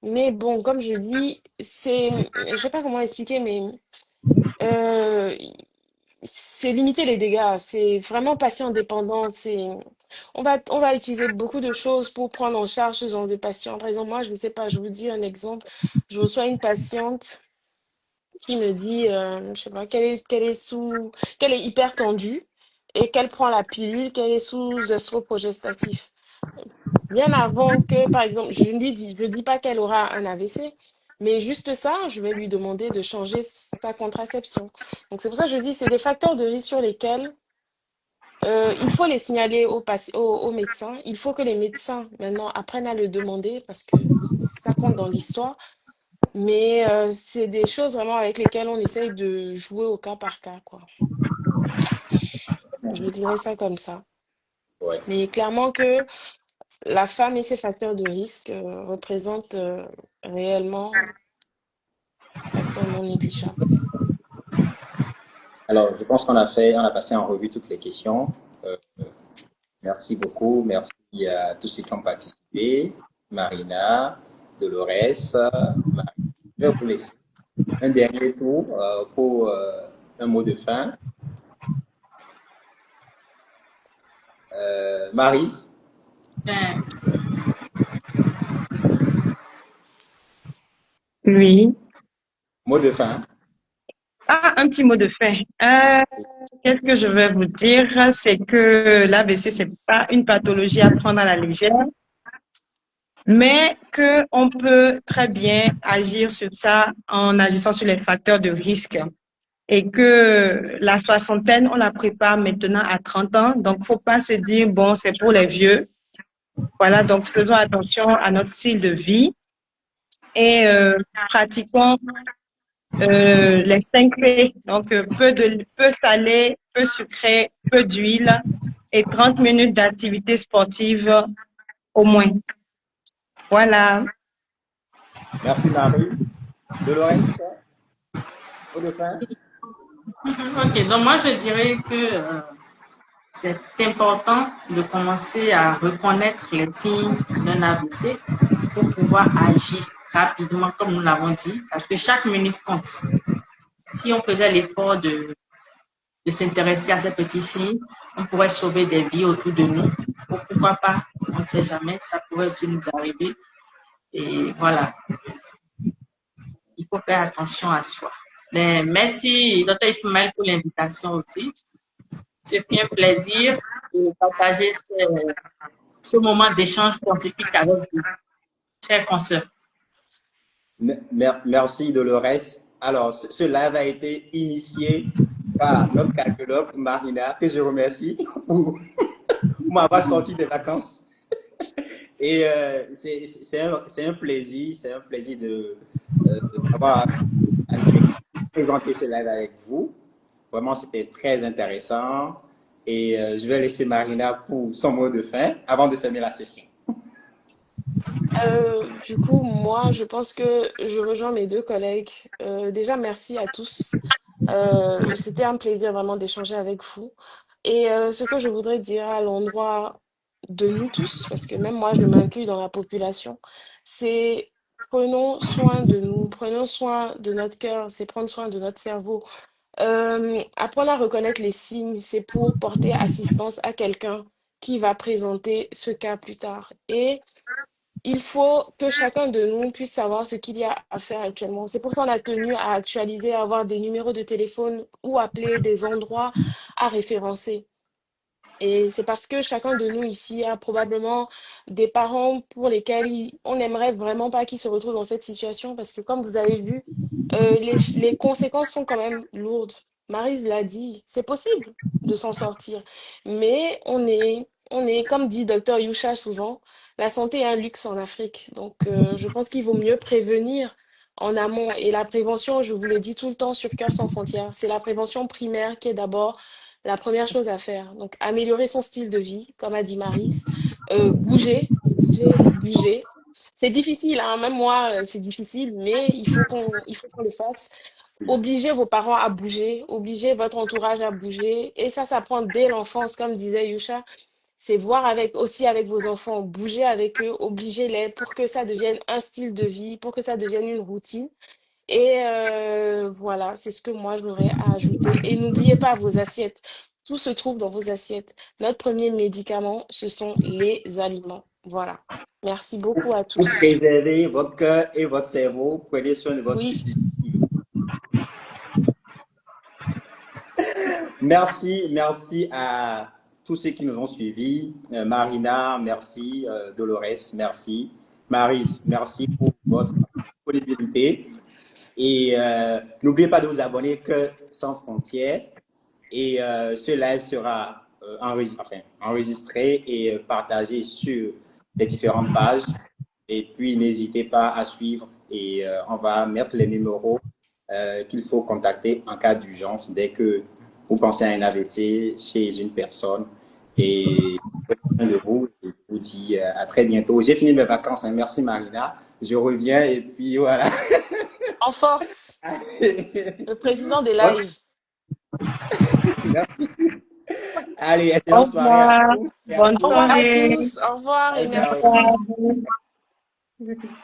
Mais bon, comme je dis, je sais pas comment expliquer, mais euh, c'est limiter les dégâts, c'est vraiment patient dépendant. On va utiliser beaucoup de choses pour prendre en charge ce genre de patient. Par exemple, moi, je ne sais pas, je vous dis un exemple. Je reçois une patiente qui me dit, je sais pas, qu'elle est hyper tendue et qu'elle prend la pilule, qu'elle est sous œstroprogestatif. Bien avant que, par exemple, je dis pas qu'elle aura un AVC, mais juste ça, je vais lui demander de changer sa contraception. Donc c'est pour ça que je dis, c'est des facteurs de risque sur lesquels il faut les signaler aux médecins. Il faut que les médecins maintenant apprennent à le demander parce que ça compte dans l'histoire. Mais c'est des choses vraiment avec lesquelles on essaye de jouer au cas par cas, quoi. Je dirais ça comme ça. Ouais. Mais clairement que la femme et ses facteurs de risque représentent réellement un facteur non négligeable. Alors, je pense on a passé en revue toutes les questions. Merci beaucoup. Merci à tous ceux qui ont participé. Marina, Dolores, Marie. Je vais vous laisser un dernier tour pour un mot de fin. Maryse. Oui. Mot de fin. Ah, un petit mot de fin. Qu'est-ce que je vais vous dire? C'est que l'AVC, c'est pas une pathologie à prendre à la légère, mais que on peut très bien agir sur ça en agissant sur les facteurs de risque. Et que la soixantaine, on la prépare maintenant à 30 ans. Donc, faut pas se dire, bon, c'est pour les vieux. Voilà, donc faisons attention à notre style de vie et pratiquons les 5 P. Donc, peu salé, peu sucré, peu d'huile et 30 minutes d'activité sportive au moins. Voilà. Merci Maryse. Dolores, mot de fin. Ok, donc moi je dirais que c'est important de commencer à reconnaître les signes d'un AVC pour pouvoir agir rapidement, comme nous l'avons dit, parce que chaque minute compte. Si on faisait l'effort de s'intéresser à ces petits signes, on pourrait sauver des vies autour de nous. Ou pourquoi pas, on ne sait jamais, ça pourrait aussi nous arriver. Et voilà, il faut faire attention à soi. Mais merci, Dr. Ismaël, pour l'invitation aussi. Ce fut un plaisir de partager ce moment d'échange scientifique avec vous, chers consoeurs. Merci Dolores. Alors, ce live a été initié par notre cardiologue Marina, que je remercie pour m'avoir sorti des vacances. Et c'est un plaisir d'avoir présenter ce live avec vous. Vraiment, c'était très intéressant. Et je vais laisser Marina pour son mot de fin avant de fermer la session. Du coup, moi, je pense que je rejoins mes deux collègues. Déjà, merci à tous. C'était un plaisir vraiment d'échanger avec vous. Et ce que je voudrais dire à l'endroit de nous tous, parce que même moi, je m'inclus dans la population, c'est prenons soin de nous, prenons soin de notre cœur, c'est prendre soin de notre cerveau. Apprendre à reconnaître les signes, c'est pour porter assistance à quelqu'un qui va présenter ce cas plus tard. Et il faut que chacun de nous puisse savoir ce qu'il y a à faire actuellement. C'est pour ça qu'on a tenu à actualiser, à avoir des numéros de téléphone ou appeler des endroits à référencer. Et c'est parce que chacun de nous ici a probablement des parents pour lesquels on n'aimerait vraiment pas qu'ils se retrouvent dans cette situation parce que comme vous avez vu, les conséquences sont quand même lourdes. Maryse l'a dit, c'est possible de s'en sortir. Mais on est, comme dit docteur Yusha souvent, la santé est un luxe en Afrique. Donc je pense qu'il vaut mieux prévenir en amont. Et la prévention, je vous le dis tout le temps sur Cœur sans frontières, c'est la prévention primaire qui est d'abord la première chose à faire. Donc, améliorer son style de vie, comme a dit Maryse. Bouger, bouger, bouger. C'est difficile, hein. Même moi, c'est difficile, mais il faut qu'on le fasse. Obligez vos parents à bouger, obligez votre entourage à bouger. Et ça s'apprend dès l'enfance, comme disait Yusha. C'est voir aussi avec vos enfants, bouger avec eux, obligez-les pour que ça devienne un style de vie, pour que ça devienne une routine. Et voilà, c'est ce que moi j'aurais à ajouter. Et n'oubliez pas vos assiettes. Tout se trouve dans vos assiettes. Notre premier médicament, ce sont les aliments. Voilà. Merci beaucoup à Pour tous. préserver votre cœur et votre cerveau, prenez soin de votre Oui, petite digestive. Merci, merci à tous ceux qui nous ont suivis. Marina, merci. Dolores, merci. Maryse, merci pour votre disponibilité. Et n'oubliez pas de vous abonner que Sans Frontières. Et ce live sera enregistré et partagé sur les différentes pages. Et puis, n'hésitez pas à suivre et on va mettre les numéros qu'il faut contacter en cas d'urgence dès que vous pensez à un AVC chez une personne. Et de vous, je vous dis à très bientôt. J'ai fini mes vacances. Hein. Merci Marina. Je reviens et puis voilà. en force, le président des lives. Merci. Allez, Au excellente soirée à revoir. tous. Et à Bonne Au revoir à soirée. tous. Au revoir et ciao. merci. Ciao.